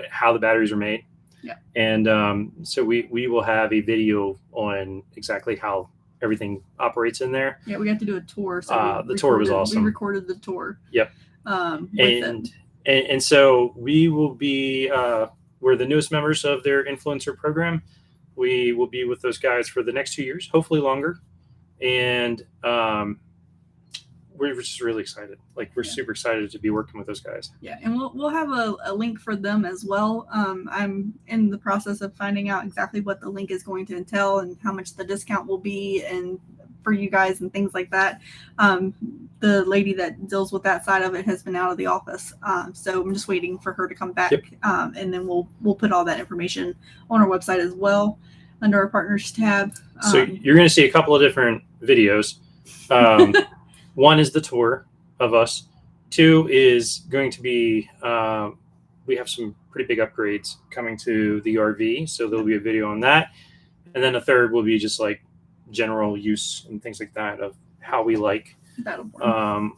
how the batteries are made.
Yeah.
And so we will have a video on exactly how everything operates in there.
Yeah, we got to do a tour. So
the tour was awesome.
We recorded the tour.
Yep. And so we will be we're the newest members of their influencer program. We will be with those guys for the next 2 years, hopefully longer. And we're just really excited. We're super excited to be working with those guys.
Yeah, and we'll have a link for them as well. I'm in the process of finding out exactly what the link is going to entail and how much the discount will be and for you guys and things like that. The lady that deals with that side of it has been out of the office. So I'm just waiting for her to come back.
Yep.
And then we'll put all that information on our website as well under our partners tab.
So you're going to see a couple of different videos. One is the tour of us. 2 is going to be, we have some pretty big upgrades coming to the RV. So there'll be a video on that. And then a third will be just general use and things like that of how we like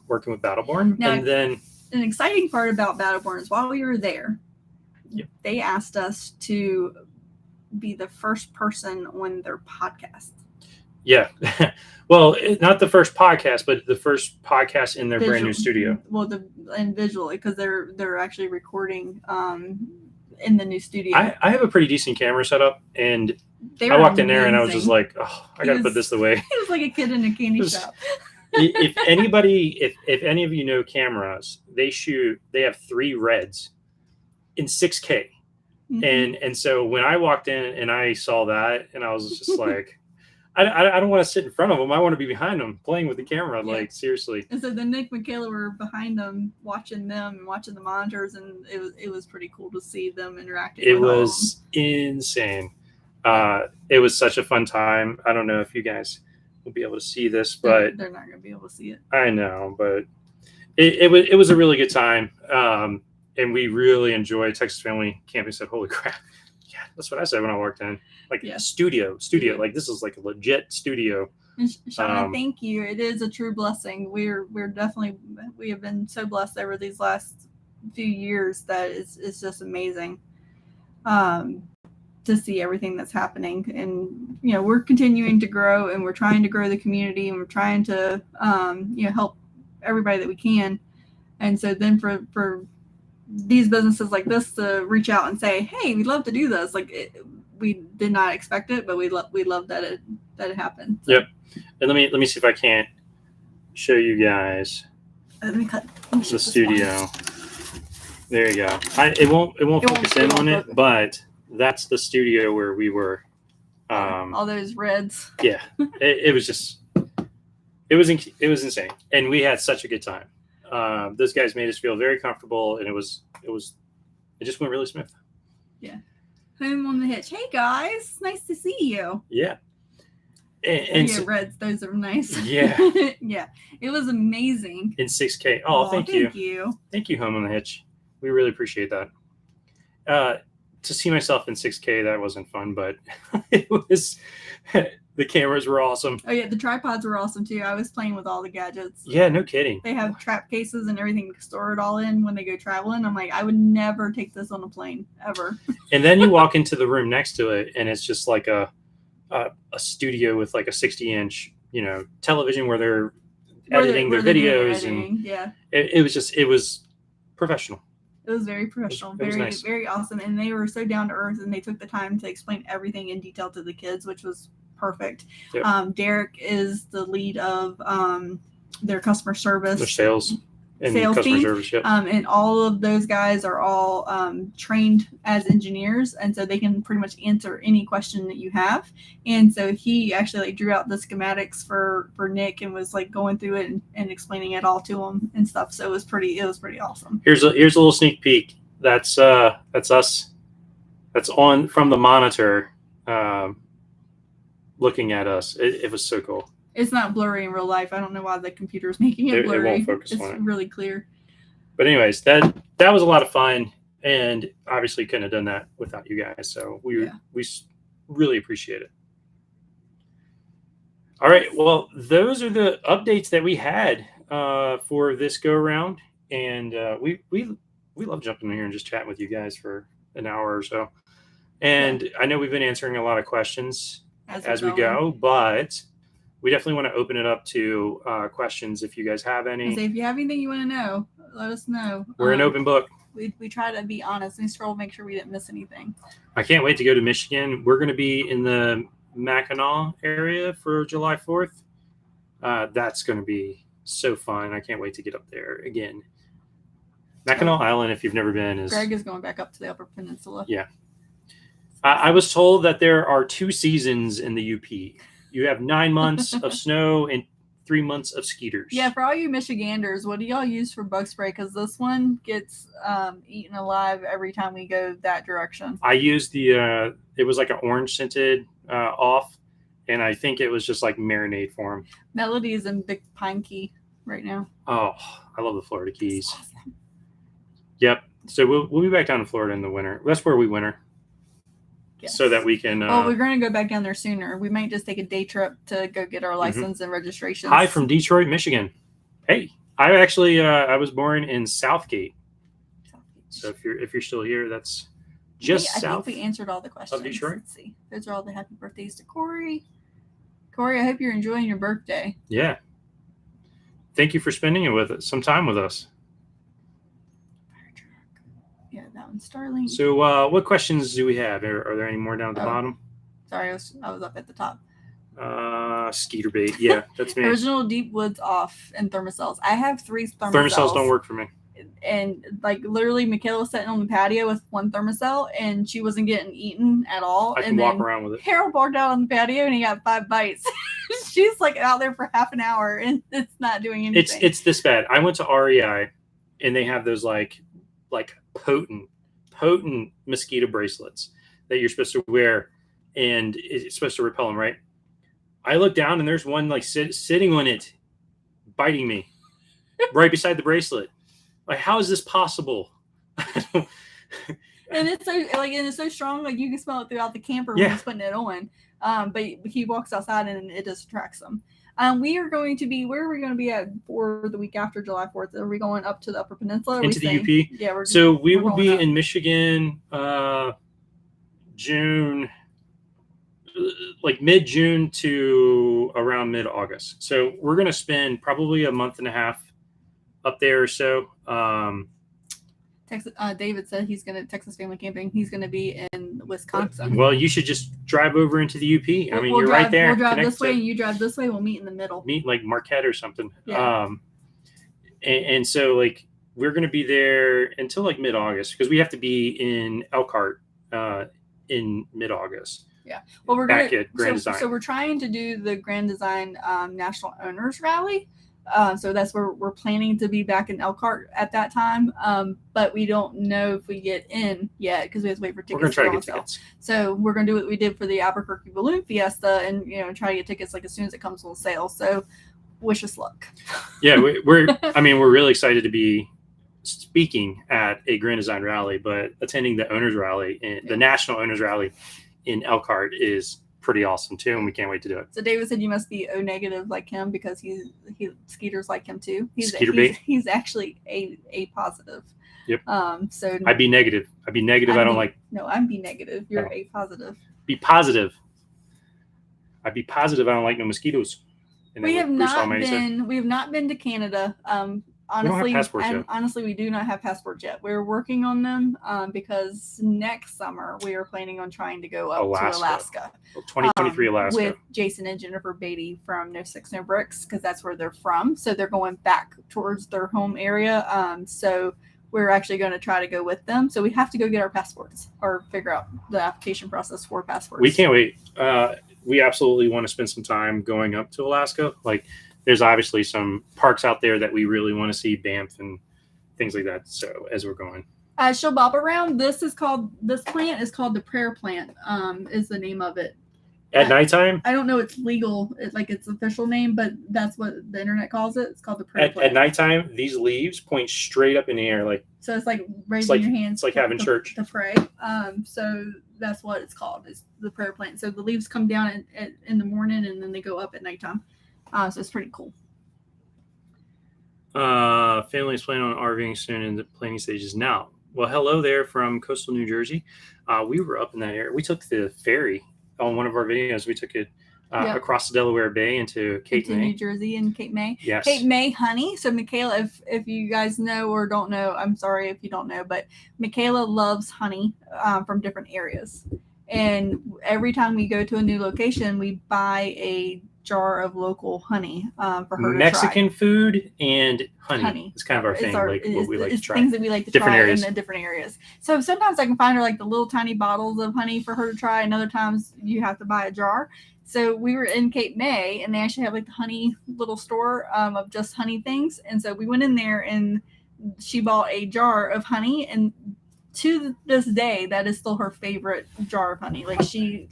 working with Battleborn.
Now,
and then
an exciting part about Battleborn is while we were there, they asked us to be the first person on their podcast.
Yeah. Well, not the first podcast, but the first podcast in their brand new studio.
Well, and visually, because they're actually recording in the new studio.
I have a pretty decent camera setup, and I walked in there and I was just like, oh, I got to put this away.
It was like a kid in a candy shop.
If any of you know cameras, they have 3 reds in 6K. Mm-hmm. And so when I walked in and I saw that, and I was just like, I don't want to sit in front of them. I want to be behind them playing with the camera. Yeah. Seriously.
And so then Nick and Michaela were behind them, watching them and watching the monitors. And it was pretty cool to see them interacting.
It was insane. It was such a fun time. I don't know if you guys will be able to see this, but
they're not going to be able to see it.
I know, but it was a really good time. And we really enjoyed Texas Family Camping. Said, holy crap. Yeah, that's what I said when I walked in. Studio. This is a legit studio.
And Shauna, thank you. It is a true blessing. We have been so blessed over these last few years that it's just amazing to see everything that's happening. And we're continuing to grow, and we're trying to grow the community, and we're trying to help everybody that we can. And so then for these businesses like this to reach out and say, hey, we'd love to do this. We did not expect it, but we love that it happened. So.
Yep. And let me see if I can't show you guys the studio. There you go. It won't focus in on it, but that's the studio where we were.
All those reds. Yeah.
It was insane. And we had such a good time. Those guys made us feel very comfortable, and it just went really smooth.
Yeah. Home on the Hitch. Hey guys, nice to see you.
Yeah.
And reds, those are nice.
Yeah.
Yeah. It was amazing.
In 6K. Oh, thank you. Thank you, Home on the Hitch. We really appreciate that. to see myself in 6K, that wasn't fun, but it was. The cameras were awesome.
Oh yeah, the tripods were awesome too. I was playing with all the gadgets.
Yeah, no kidding.
They have trap cases and everything to store it all in when they go traveling. I'm like, I would never take this on a plane ever.
And then you walk into the room next to it, and it's just like a studio with like a 60-inch, television where they're editing their videos, and
yeah,
it was professional.
It was very professional, very
nice.
Very awesome, and they were so down to earth, and they took the time to explain everything in detail to the kids, which was perfect. Yep. Derek is the lead of their customer service,
their sales
sales
customer
team.
Service, yep.
And all of those guys are all trained as engineers, and so they can pretty much answer any question that you have. And so he actually drew out the schematics for Nick and was going through it and explaining it all to him and stuff. So it was pretty awesome.
Here's a little sneak peek. That's us. That's on from the monitor, looking at us. It was so cool.
It's not blurry in real life. I don't know why the computer is making it blurry.
It won't focus on it.
It's really clear.
But anyways, that was a lot of fun, and obviously couldn't have done that without you guys. So we really appreciate it. All right, well, those are the updates that we had for this go around, and we love jumping in here and just chatting with you guys for an hour or so. And I know we've been answering a lot of questions as we go, but we definitely want to open it up to questions if you guys have any.
If you have anything you want to know, let us know.
We're an open book.
We try to be honest and scroll, make sure we didn't miss anything.
I can't wait to go to Michigan. We're going to be in the Mackinac area for July 4th. That's going to be so fun. I can't wait to get up there again. Mackinac Island, if you've never been, is...
Greg is going back up to the Upper Peninsula.
Yeah. I was told that there are 2 seasons in the UP. You have 9 months of snow and 3 months of skeeters.
Yeah, for all you Michiganders, what do y'all use for bug spray? Because this one gets eaten alive every time we go that direction. I used it was like an orange scented off, and I think it was just like marinade for him. Melody is in Big Pine Key right now. Oh, I love the Florida Keys. Awesome. Yep. So we'll be back down in Florida in the winter. That's where we winter. Yes. So that we can... we're going to go back down there sooner. We might just take a day trip to go get our license and registration. Hi from Detroit, Michigan. Hey, I actually I was born in Southgate. So if you're still here, that's just south. I think we answered all the questions of Detroit. Let's see. Those are all the happy birthdays to Corey. Corey, I hope you're enjoying your birthday. Yeah. Thank you for spending it with us, some time with us. Yeah, that one's Starling. So what questions do we have? Are there any more down at the bottom? Sorry, I was up at the top. Skeeter bait. Yeah, that's me. Original deep woods off and thermocells. I have 3 thermocells. Thermocells don't work for me. And literally, Michaela was sitting on the patio with 1 thermocell, and she wasn't getting eaten at all. I can walk around with it. Harold walked out on the patio, and he got 5 bites. She's out there for half an hour, and it's not doing anything. It's this bad. I went to REI, and they have those like potent mosquito bracelets that you're supposed to wear, and it's supposed to repel them, right? I look down, and there's one sitting on it, biting me right beside the bracelet. How is this possible? And it's so strong, you can smell it throughout the camper when he's putting it on. But he walks outside and it just attracts them. We are going to be, where are we going to be at for the week after July 4th? Are we going up to the Upper Peninsula? Into the UP? Yeah, we will be in Michigan, June, mid-June to around mid-August. So we're going to spend probably a month and a half up there or so. Texas, David said he's going to Texas family camping. He's going to be in Wisconsin. Well, you should just drive over into the UP. You're right there. We'll drive this way, and you drive this way. We'll meet in the middle. Meet Marquette or something. Yeah. And so we're going to be there until mid-August because we have to be in Elkhart in mid-August. Yeah. Well, we're back at Grand Design. So we're trying to do the Grand Design National Owners Rally. So that's where we're planning to be back in Elkhart at that time. But we don't know if we get in yet because we have to wait for tickets. We're going to try to get tickets. So we're going to do what we did for the Albuquerque Balloon Fiesta and, try to get tickets as soon as it comes on sale. So wish us luck. Yeah, we're really excited to be
speaking at a Grand Design rally, but attending the owners rally, the national owners rally in Elkhart is pretty awesome too, and we can't wait to do it.
So David said you must be O negative like him because Skeeter's like him too. He's actually A positive.
Yep.
So
I'd be negative. I don't like.
No, I'm B negative. You're A positive.
Be positive. I'd be positive. I don't like no mosquitoes.
We have not been to Canada. Honestly,
we don't have passports yet.
Honestly, we do not have passports yet. We're working on them because next summer we are planning on trying to go up to Alaska.
2023 Alaska.
With Jason and Jennifer Beatty from No Sticks No Bricks, because that's where they're from. So they're going back towards their home area. So we're actually going to try to go with them. So we have to go get our passports or figure out the application process for passports.
We can't wait. We absolutely want to spend some time going up to Alaska. Like, there's obviously some parks out there that we really want to see, Banff and things like that. So as we're going,
she'll bob around. This plant is called the prayer plant. Is the name of it.
At nighttime?
I don't know its legal, its official name, but that's what the internet calls it. It's called the prayer plant.
At nighttime, these leaves point straight up in the air,
so it's like raising your hands.
It's like having church
to pray. So that's what it's called. Is the prayer plant. So the leaves come down in the morning and then they go up at nighttime. So it's pretty cool.
Families planning on RVing soon in the planning stages now. Well, hello there from coastal New Jersey. We were up in that area. We took the ferry on one of our videos. We took it across the Delaware Bay into Cape May.
New Jersey and Cape May.
Yes.
Cape May honey. So Michaela, if you guys know or don't know, I'm sorry if you don't know, but Michaela loves honey from different areas. And every time we go to a new location, we buy a jar of local honey for her
Mexican
to try.
Food and honey. It's kind of our thing, what we like to try.
Things that we like to try in the different areas. So sometimes I can find her the little tiny bottles of honey for her to try, and other times you have to buy a jar. So we were in Cape May, and they actually have the honey little store of just honey things. And so we went in there, and she bought a jar of honey, and to this day, that is still her favorite jar of honey. She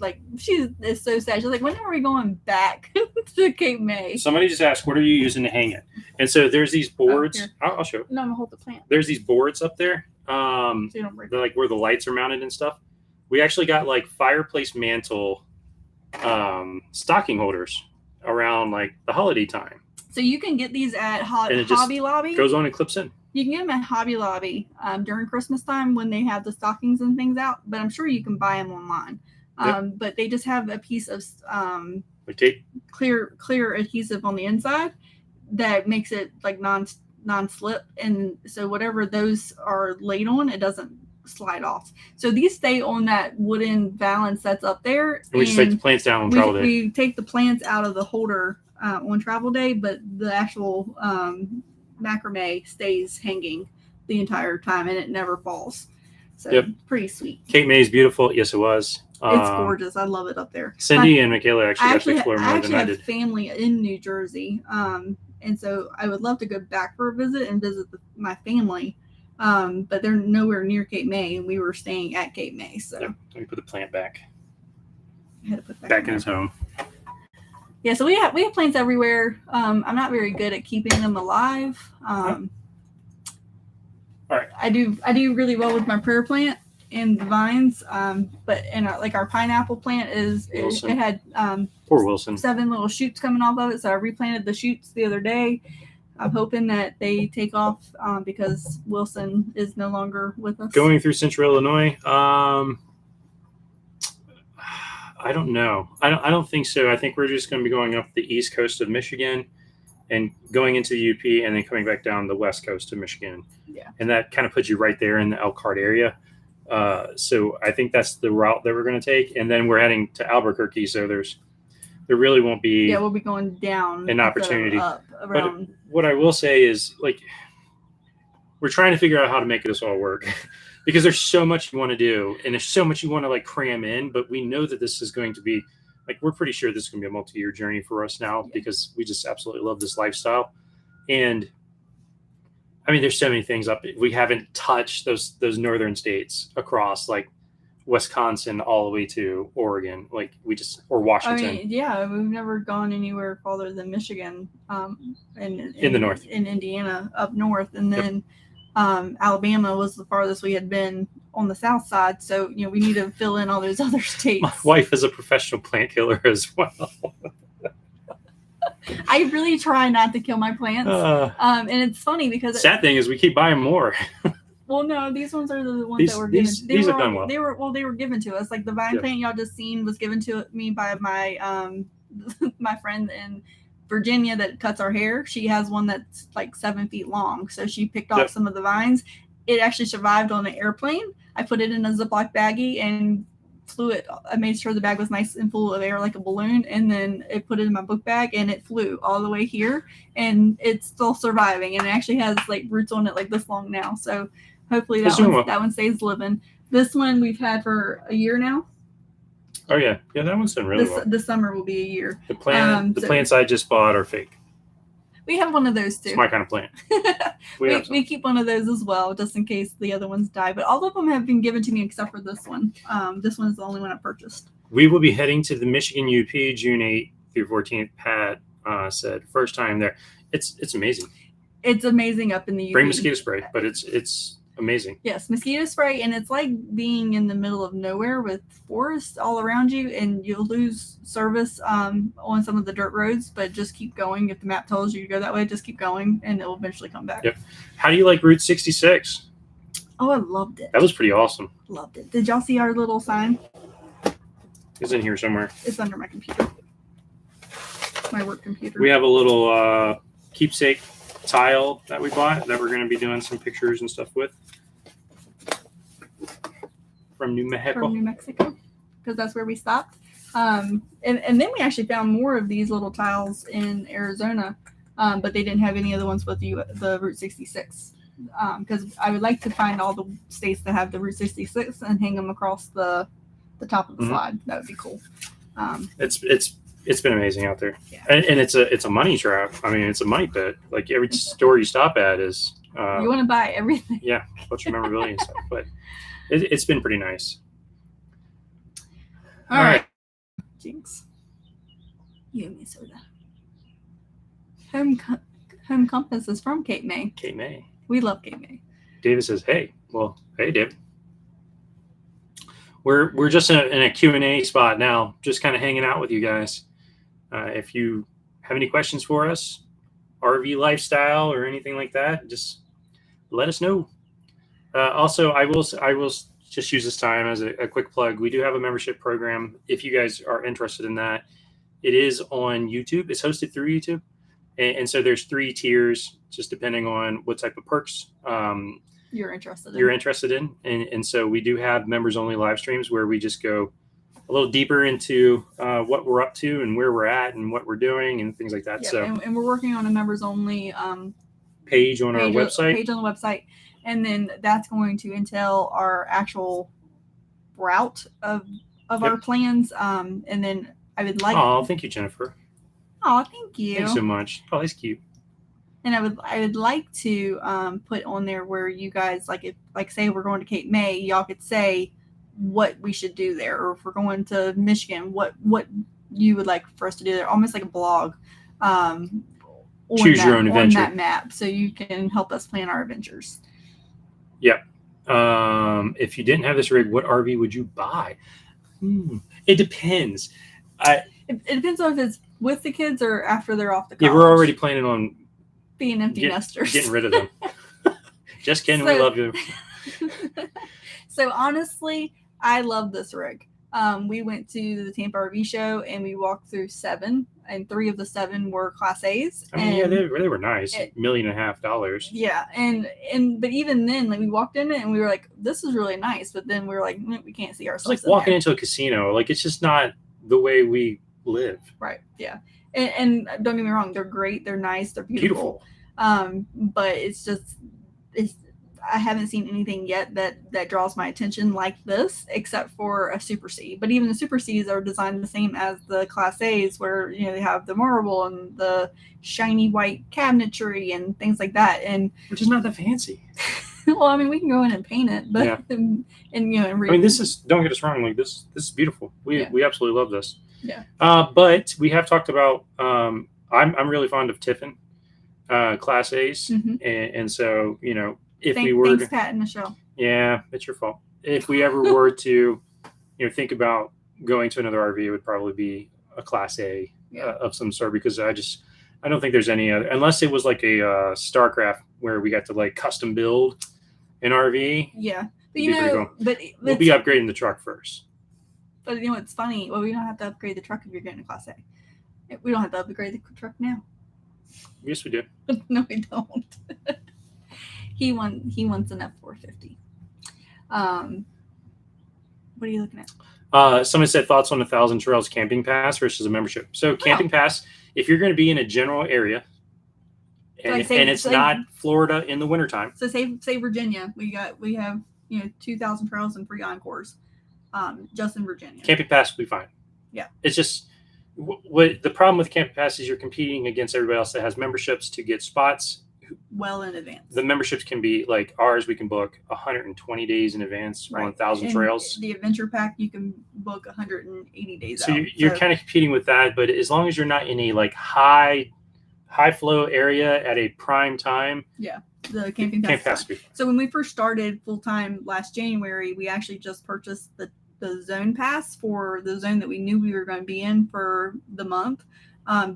is so sad. She's like, when are we going back to Cape May?
Somebody just asked, what are you using to hang it? And so there's these boards. I'll show you.
No, I'm gonna hold the plant.
There's these boards up there.
So you don't break
they're where the lights are mounted and stuff. We actually got fireplace mantle stocking holders around the holiday time.
So you can get these at Hobby Lobby.
Goes on and clips in.
You can get them at Hobby Lobby during Christmas time when they have the stockings and things out, but I'm sure you can buy them online. But they just have a piece of clear adhesive on the inside that makes it non-slip, and so whatever those are laid on, it doesn't slide off. So these stay on that wooden valance that's up there.
And we just take the plants down on travel day.
We take the plants out of the holder on travel day, but the actual macrame stays hanging the entire time and it never falls. So pretty sweet.
Cape May is beautiful. Yes, it was.
It's gorgeous. I love it up there.
Cindy and Michaela actually got to explore more than I did.
I have family in New Jersey, and so I would love to go back for a visit and visit my family, but they're nowhere near Cape May, and we were staying at Cape May. So
let me put the plant back.
I had to put
back in his home.
Yeah, so we have plants everywhere. I'm not very good at keeping them alive.
All right.
I do really well with my prayer plant and the vines. But our pineapple plant it had
poor Wilson
7 little shoots coming off of it. So I replanted the shoots the other day. I'm hoping that they take off because Wilson is no longer with us.
Going through Central Illinois. I don't know. I don't think so. I think we're just going to be going up the east coast of Michigan and going into the UP and then coming back down the west coast of Michigan.
Yeah.
And that kind of puts you right there in the Elkhart area. So I think that's the route that we're going to take. And then we're heading to Albuquerque. So there really won't be.
Yeah, we'll be going down
an opportunity.
Up around.
But what I will say is we're trying to figure out how to make this all work. Because there's so much you want to do, and there's so much you want to cram in, but we know that this is going to be we're pretty sure this is going to be a multi-year journey for us now because we just absolutely love this lifestyle. And I mean, there's so many things we haven't touched those northern states across Wisconsin all the way to Oregon, or Washington.
I mean, yeah, we've never gone anywhere farther than Michigan, in
the north,
in Indiana up north, and then Alabama was the farthest we had been on the south side. So, we need to fill in all those other states.
My wife is a professional plant killer as well.
I really try not to kill my plants. And it's funny because
sad thing is we keep buying more.
Well, no, these ones are the ones that were given.
These have done well.
They were given to us. Like the vine plant y'all just seen was given to me by my my friend in Virginia that cuts our hair. She has one that's like 7 feet long. So she picked off some of the vines. It actually survived on an airplane. I put it in a Ziploc baggie and flew it. I made sure the bag was nice and full of air like a balloon, and then it put it in my book bag and it flew all the way here, and it's still surviving, and it actually has like roots on it like this long now. So hopefully that one stays living. This one we've had for a year now.
Oh yeah, that one's done really well.
This summer will be a year.
The plants I just bought are fake.
We have one of those too.
It's my kind of plant.
We keep one of those as well, just in case the other ones die. But all of them have been given to me except for this one. This one is the only one I purchased.
We will be heading to the Michigan UP June 8th through 14th. Pat said first time there. It's amazing.
It's amazing up in the UP.
Bring mosquito spray, but it's amazing.
Yes, mosquito spray, and it's like being in the middle of nowhere with forests all around you, and you'll lose service on some of the dirt roads, but just keep going. If the map tells you to go that way, just keep going, and it will eventually come back.
Yep. How do you like Route 66?
Oh, I loved it.
That was pretty awesome.
Loved it. Did y'all see our little sign?
It's in here somewhere.
It's under my computer. My work computer.
We have a little keepsake tile that we bought that we're going to be doing some pictures and stuff with. From New
Mexico, because that's where we stopped. And then we actually found more of these little tiles in Arizona, but they didn't have any of the ones with the Route 66. Because I would like to find all the states that have the Route 66 and hang them across the top of the slide. That would be cool.
It's been amazing out there,
yeah.
and it's a money trap. I mean, it's a money pit. Like every store you stop at is
you want to buy everything.
Yeah, what's your memorabilia and stuff, but. It's been pretty nice.
All right. Jinx. You and me soda. Home Compass is from Cape May.
Cape May.
We love Cape May.
David says, hey, David. We're just in a Q&A spot now, just kind of hanging out with you guys. If you have any questions for us, RV lifestyle or anything like that, just let us know. Also, I will just use this time as a quick plug. We do have a membership program. If you guys are interested in that, it is on YouTube. It's hosted through YouTube. And so there's 3 tiers, just depending on what type of perks
you're interested in.
And so we do have members only live streams where we just go a little deeper into what we're up to and where we're at and what we're doing and things like that.
Yeah,
so
and we're working on a members only
page on our website.
Page on the website. And then that's going to entail our actual route of our plans. And then I would like.
Oh, thank you, Jennifer.
Oh, thank you.
Thanks so much. Oh, that's cute.
And I would like to put on there where you guys say we're going to Cape May, y'all could say what we should do there, or if we're going to Michigan, what you would like for us to do there, almost like a blog.
Choose your own adventure
on that map, so you can help us plan our adventures.
Yep. If you didn't have this rig, what RV would you buy? It depends.
It depends on if it's with the kids or after they're off the college.
Yeah, we're already planning on
being empty nesters.
Getting rid of them. Just kidding. We love you.
So honestly, I love this rig. We went to the Tampa RV show and we walked through 7, and 3 of the 7 were Class A's.
I mean, they were nice. $1.5 million.
Yeah, but even then, we walked in it and we were like, "This is really nice," but then we were like, "We can't see ourselves."
It's like walking into a casino. Like, it's just not the way we live.
Right. Yeah. And don't get me wrong, they're great. They're nice. They're beautiful. But I haven't seen anything yet that draws my attention like this, except for a Super C. But even the Super Cs are designed the same as the Class A's, where they have the marble and the shiny white cabinetry and things like that. And
which is not that fancy.
Well, I mean, we can go in and paint it, but
yeah.
and
I mean, this is, don't get us wrong, like this is beautiful. We absolutely love this.
Yeah.
But we have talked about I'm really fond of Tiffin Class A's, and so if we were,
thanks, Pat and Michelle.
Yeah, it's your fault. If we ever were to, think about going to another RV, it would probably be a Class A of some sort, because I don't think there's any other, unless it was like a StarCraft where we got to like custom build an RV.
Yeah, but
we'll be upgrading the truck first.
But it's funny. Well, we don't have to upgrade the truck if you're getting a Class A. We don't have to upgrade the truck now.
Yes, we do.
No, we don't. He wants an F450. What are you looking at?
Someone said thoughts on 1,000 Trails camping pass versus a membership. So camping pass, if you're going to be in a general area, and it's not Florida in the wintertime.
So say Virginia, we have 2,000 trails and 3 encores, just in Virginia.
Camping pass will be fine.
Yeah,
it's just what the problem with camping pass is you're competing against everybody else that has memberships to get spots
well in advance.
The memberships can be like ours. We can book 120 days in advance, right. 1,000 trails.
The adventure pack, you can book 180 days
so
out.
You're kind of competing with that, but as long as you're not in a like high flow area at a prime time.
Yeah. The camping pass. So when we first started full time last January, we actually just purchased the zone pass for the zone that we knew we were going to be in for the month,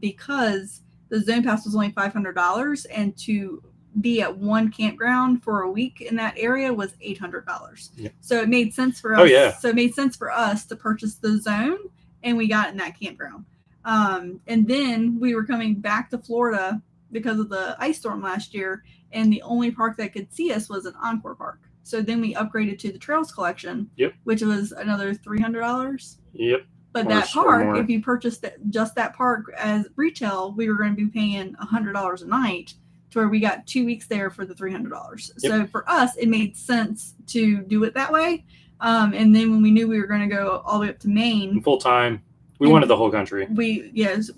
because the zone pass was only $500, and to be at one campground for a week in that area was $800.
Yeah.
So it made sense for us.
Oh, yeah.
So it made sense for us to purchase the zone, and we got in that campground. And then we were coming back to Florida because of the ice storm last year, and the only park that could see us was an Encore park. So then we upgraded to the Trails Collection, which was another $300.
Yep.
But that park, if you purchased just that park as retail, we were going to be paying $100 a night, to where we got 2 weeks there for the $300. Yep. So for us, it made sense to do it that way. And then when we knew we were going to go all the way up to Maine
full time, we wanted the whole country.
Reason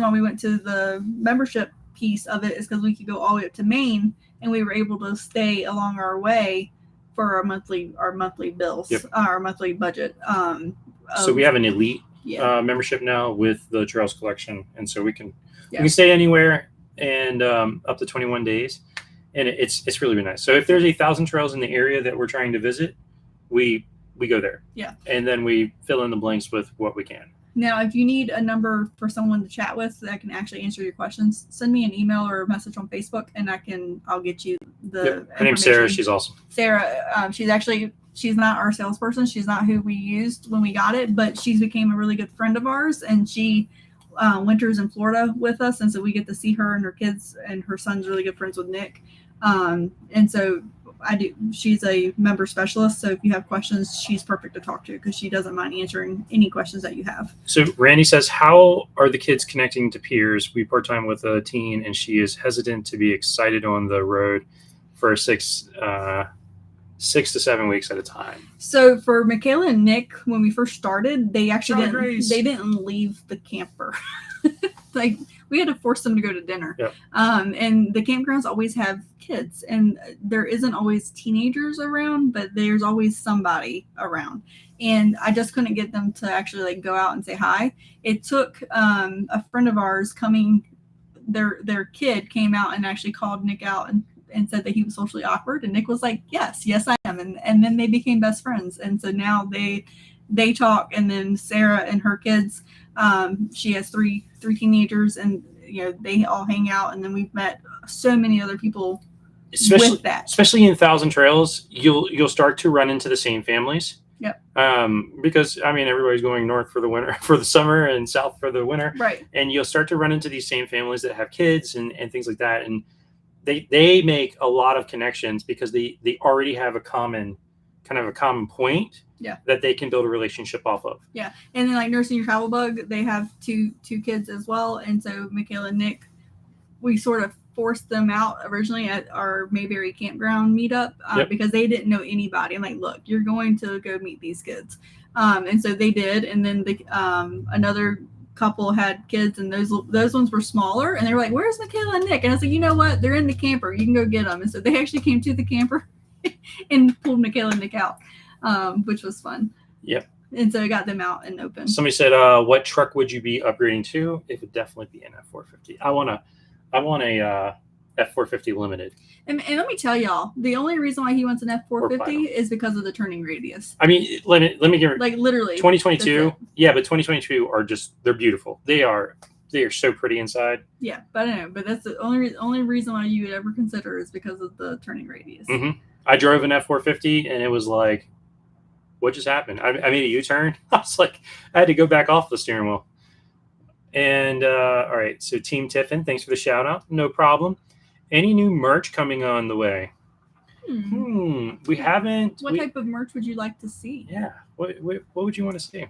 why we went to the membership piece of it is because we could go all the way up to Maine, and we were able to stay along our way for our monthly bills, our monthly budget.
So we have an elite membership now with the Trails Collection, and so we can stay anywhere and up to 21 days, and it's really nice. So if there's 1,000 trails in the area that we're trying to visit, we go there. Yeah, and then we fill in the blanks with what we can.
Now, if you need a number for someone to chat with that can actually answer your questions, send me an email or a message on Facebook, and I'll get you the.
Her name's Sarah. She's awesome.
Sarah, she's not our salesperson. She's not who we used when we got it, but she's became a really good friend of ours, and she winters in Florida with us, and so we get to see her and her kids, and her son's really good friends with Nick, and so she's a member specialist, so if you have questions, she's perfect to talk to, because she doesn't mind answering any questions that you have.
So Randy says, how are the kids connecting to peers? We part-time with a teen, and she is hesitant to be excited on the road for 6 to 7 weeks at a time.
So for Michaela and Nick, when we first started, they actually didn't leave the camper. Like, we had to force them to go to dinner. Yep. And the campgrounds always have kids, and there isn't always teenagers around, but there's always somebody around. And I just couldn't get them to actually like go out and say hi. It took a friend of ours their kid came out and actually called Nick out and said that he was socially awkward, and Nick was like, yes I am, and then they became best friends, and so now they talk. And then Sarah and her kids, she has three teenagers, and they all hang out, and then we've met so many other people
especially in 1,000 Trails. You'll start to run into the same families.
Yep.
Because everybody's going north for the winter, for the summer, and south for the winter,
right? And
you'll start to run into these same families that have kids and things like that, and they make a lot of connections because they already have a common point that they can build a relationship off of. Yeah.
And then like Nursing Your Travel Bug, they have two kids as well. And so Michaela and Nick, we sort of forced them out originally at our Mayberry campground meetup because they didn't know anybody. I'm like, look, you're going to go meet these kids. And so they did. And then another couple had kids, and those ones were smaller, and they were like, where's Michaela and Nick? And I was like, you know what? They're in the camper. You can go get them. And so they actually came to the camper and pulled Michaela and Nick out, which was fun.
Yep.
And so I got them out and open.
Somebody said, what truck would you be upgrading to? It would definitely be an F450. I want a F450 Limited.
And let me tell y'all, the only reason why he wants an F450
final.
is because of the turning radius.
I mean, let me give it
Like literally
2022. Yeah, but 2022 are they're beautiful. They are so pretty inside.
Yeah, but I know. But that's the only reason why you would ever consider is because of the turning radius.
Mm-hmm. I drove an F450 and it was like, what just happened? I made a U-turn. I was like, I had to go back off the steering wheel. And all right, so Team Tiffin, thanks for the shout out. No problem. Any new merch coming on the way? We haven't.
What type of merch would you like to see?
Yeah. What would you want to see?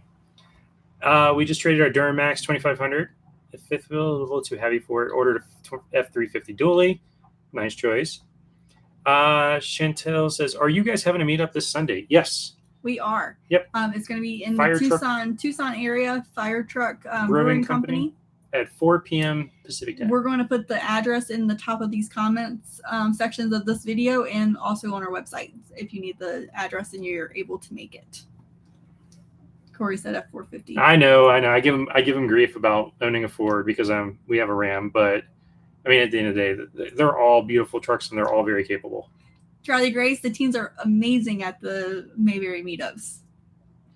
We just traded our Duramax 2500. The fifth wheel, a little too heavy for it. Ordered a F350 dually. Nice choice. Chantel says, "Are you guys having a meetup this Sunday?" Yes.
We are.
Yep.
It's going to be in the Tucson area, Firetruck Brewing Company
at 4 p.m. Pacific time.
We're going to put the address in the top of these comments sections of this video and also on our website if you need the address and you're able to make it. Corey said F450.
I know. I give him grief about owning a Ford because we have a Ram, but I mean, at the end of the day, they're all beautiful trucks and they're all very capable.
Charlie Grace, the teens are amazing at the Mayberry meetups.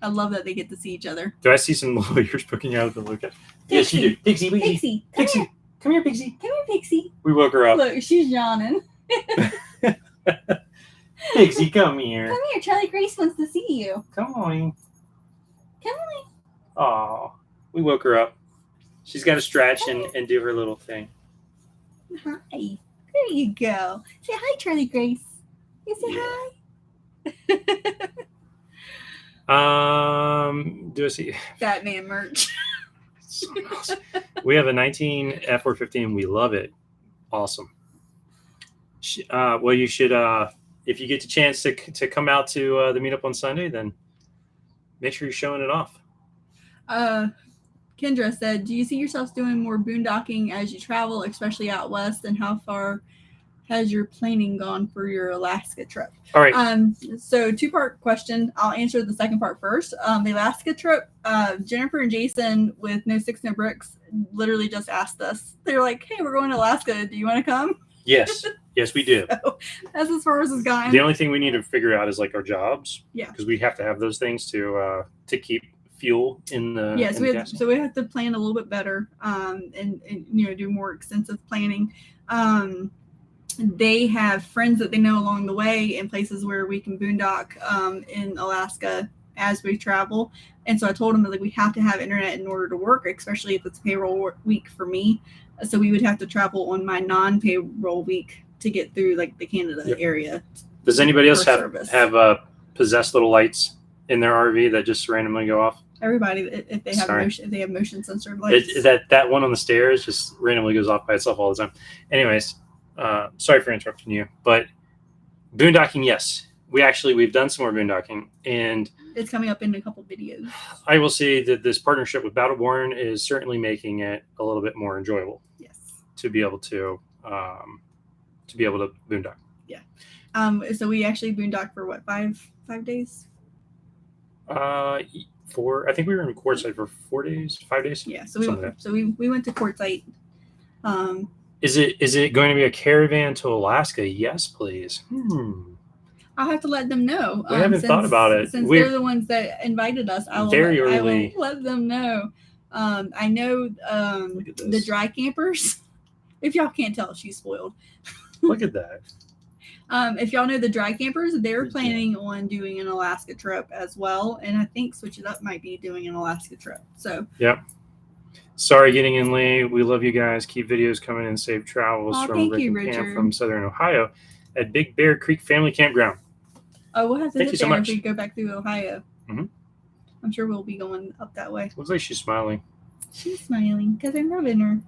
I love that they get to see each other.
Do I see some little ears poking out of the Lucas? Yes, you do. Pixie. Come here, Pixie.
Come here, Pixie.
We woke her up.
Look, she's yawning.
Pixie, come here.
Come here. Charlie Grace wants to see you.
Come on.
Come on.
Oh, we woke her up. She's got to stretch and do her little thing.
Hi. There you go. Say hi, Charlie Grace. You say hi.
Do I see
Batman merch?
We have a 19 F450 and we love it. Awesome. Well, you should, if you get the chance to come out to the meetup on Sunday, then make sure you're showing it off.
Kendra said, do you see yourselves doing more boondocking as you travel, especially out west? And how far has your planning gone for your Alaska trip?
All right.
So 2-part question. I'll answer the second part first. The Alaska trip, Jennifer and Jason with No Sticks, No Bricks literally just asked us. They're like, hey, we're going to Alaska. Do you want to come?
Yes. Yes, we do.
So that's as far as it's gotten.
The only thing we need to figure out is like our jobs.
Yeah.
Because we have to have those things to keep fuel in the.
Yeah. So we have to plan a little bit better and do more extensive planning. They have friends that they know along the way in places where we can boondock in Alaska as we travel. And so I told them that we have to have internet in order to work, especially if it's payroll week for me. So we would have to travel on my non-payroll week to get through like the Canada area.
Does anybody else have possessed little lights in their RV that just randomly go off?
Everybody, if they have motion sensor lights.
That one on the stairs just randomly goes off by itself all the time. Anyways. Sorry for interrupting you, but boondocking, yes. We've done some more boondocking, and
it's coming up in a couple videos.
I will say that this partnership with Battleborn is certainly making it a little bit more enjoyable.
Yes. To be able
to boondock.
Yeah. So we actually boondocked for what, 5 days?
4. I think we were in Quartzsite for 4 days, 5 days.
Yeah. So we went to Quartzsite.
Is it going to be a caravan to Alaska? Yes, please.
I'll have to let them know.
We haven't thought about it.
Since they're the ones that invited us, I will let them know. I know the dry campers. If y'all can't tell, she's spoiled.
Look at that.
If y'all know the dry campers, they're planning on doing an Alaska trip as well. And I think Switch It Up might be doing an Alaska trip. So
yep. Sorry getting in late. We love you guys. Keep videos coming and safe travels from Rick and Pam from Southern Ohio at Big Bear Creek Family Campground.
Oh, we'll have to hit there if we go back through Ohio. Mm-hmm. I'm sure we'll be going up that way.
Looks like she's smiling.
She's smiling because I'm rubbing her.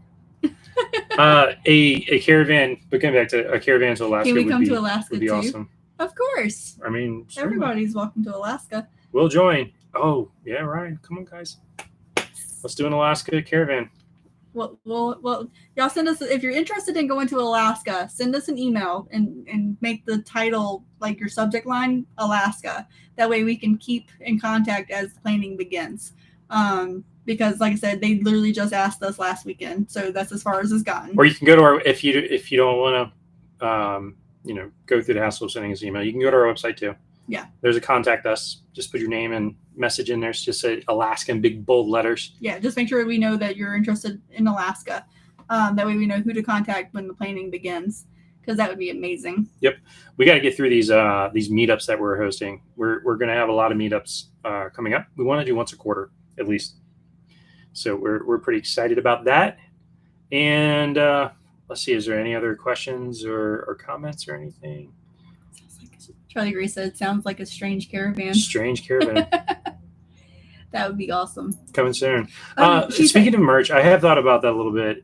A caravan, but coming back to a caravan to Alaska.
Can we come to Alaska
would be
too?
Awesome.
Of course.
I mean,
everybody's welcome to Alaska.
We'll join. Oh, yeah, Ryan. Come on, guys. Let's do an Alaska caravan.
Well, y'all send us, if you're interested in going to Alaska, send us an email and make the title, like your subject line, Alaska. That way we can keep in contact as planning begins. Because like I said, they literally just asked us last weekend. So that's as far as it's gotten.
Or you can go to our, if you don't want to go through the hassle of sending us an email, you can go to our website too.
Yeah.
There's a contact us. Just put your name and message in there. It's just say Alaska in big bold letters.
Yeah, just make sure we know that you're interested in Alaska. That way we know who to contact when the planning begins, because that would be amazing.
Yep. We got to get through these meetups that we're hosting. We're going to have a lot of meetups coming up. We want to do once a quarter at least. So we're pretty excited about that. And let's see, is there any other questions or comments or anything?
Charlie Gray said, sounds like a strange caravan.
Strange caravan.
That would be awesome.
Coming soon.
Speaking
Speaking of merch, I have thought about that a little bit.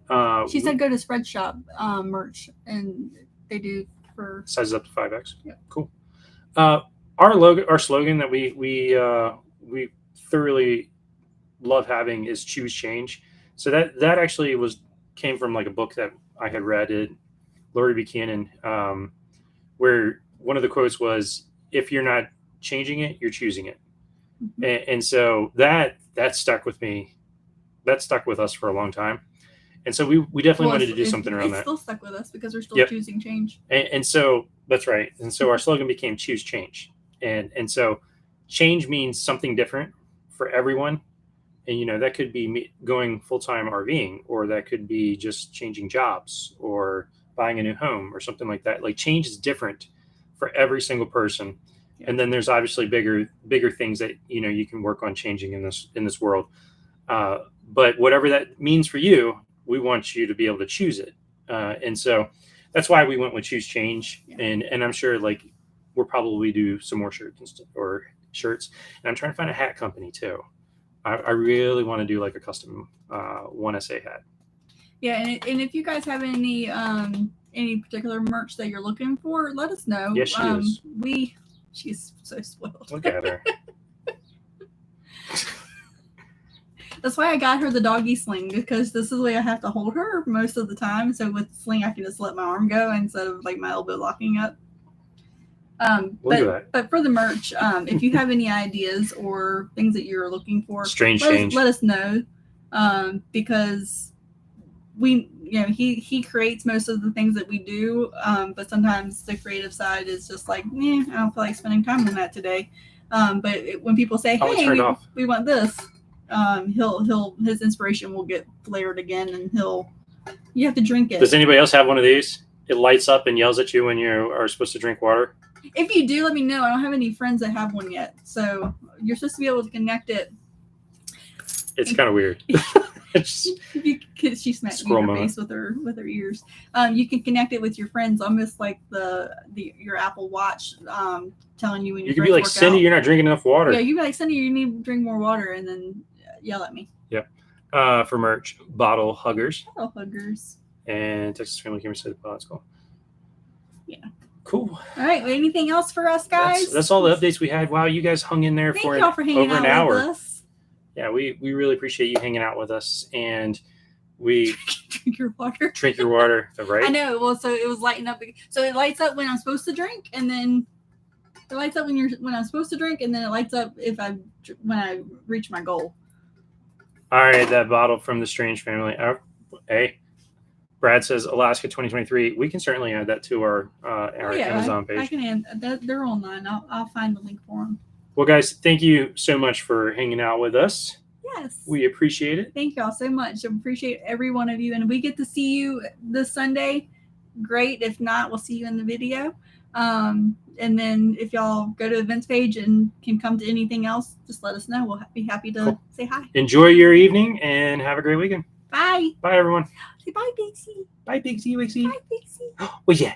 She said go to Spreadshop merch, and they do for
sizes up to 5X.
Yeah.
Cool. Our slogan that we thoroughly love having is choose change. So that actually came from like a book that I had read, Laurie Buchanan, where one of the quotes was, if you're not changing it, you're choosing it. Mm-hmm. And so that stuck with me. That stuck with us for a long time. And so we definitely wanted to do something around that.
It's still stuck with us because we're still choosing change.
And so that's right. And so our slogan became choose change. And so change means something different for everyone. And, that could be going full-time RVing, or that could be just changing jobs or buying a new home or something like that. Like, change is different for every single person. Yeah. And then there's obviously bigger things that, you can work on changing in this world. But whatever that means for you, we want you to be able to choose it. And so that's why we went with choose change. Yeah. And I'm sure we'll probably do some more shirts. And I'm trying to find a hat company too. I really want to do like a custom 1SA hat. Yeah,
and if you guys have any particular merch that you're looking for, let us know.
Yes, she is.
She's so spoiled.
Look at her.
That's why I got her the doggy sling, because this is the way I have to hold her most of the time. So with the sling, I can just let my arm go instead of my elbow locking up. But for the merch, if you have any ideas or things that you're looking for, let us know, because he creates most of the things that we do, but sometimes the creative side is just I don't feel like spending time on that today. But when people say, hey, we want this, his inspiration will get flared again, and you have to drink it.
Does anybody else have one of these? It lights up and yells at you when you are supposed to drink water.
If you do, let me know. I don't have any friends that have one yet, so you're supposed to be able to connect it.
It's kind of weird.
She smacked me in her face with her ears. You can connect it with your friends, almost like your Apple Watch, telling you when you can be like,
Cindy, you're not drinking enough water.
Yeah, you be like, Cindy, you need to drink more water, and then yell at me.
Yep. For merch, bottle huggers.
Bottle huggers.
And Texas Family Camera said, "Oh, that's cool."
Yeah.
Cool.
All right. Well, anything else for us, guys?
That's all the updates we had. Wow, you guys hung in there for
y'all for hanging
over an
out
hour.
With us.
Yeah, we really appreciate you hanging out with us, and we
drink your water.
Drink your water, right?
I know. Well, so it was lighting up. So it lights up when I'm supposed to drink, and then it lights up when I'm supposed to drink, and then it lights up when I reach my goal.
All right, that bottle from the Strange Family. Hey. Brad says Alaska 2023. We can certainly add that to our Amazon page.
I can add that. They're online. I'll find the link for them.
Well, guys, thank you so much for hanging out with us.
Yes.
We appreciate it.
Thank y'all so much. I appreciate every one of you. And we get to see you this Sunday. Great. If not, we'll see you in the video. And then if y'all go to the events page and can come to anything else, just let us know. We'll be happy to say hi.
Enjoy your evening and have a great weekend.
Bye.
Bye, everyone.
Say bye, Pixie.
Bye, Pixie.
Bye, Pixie.
Oh, yeah.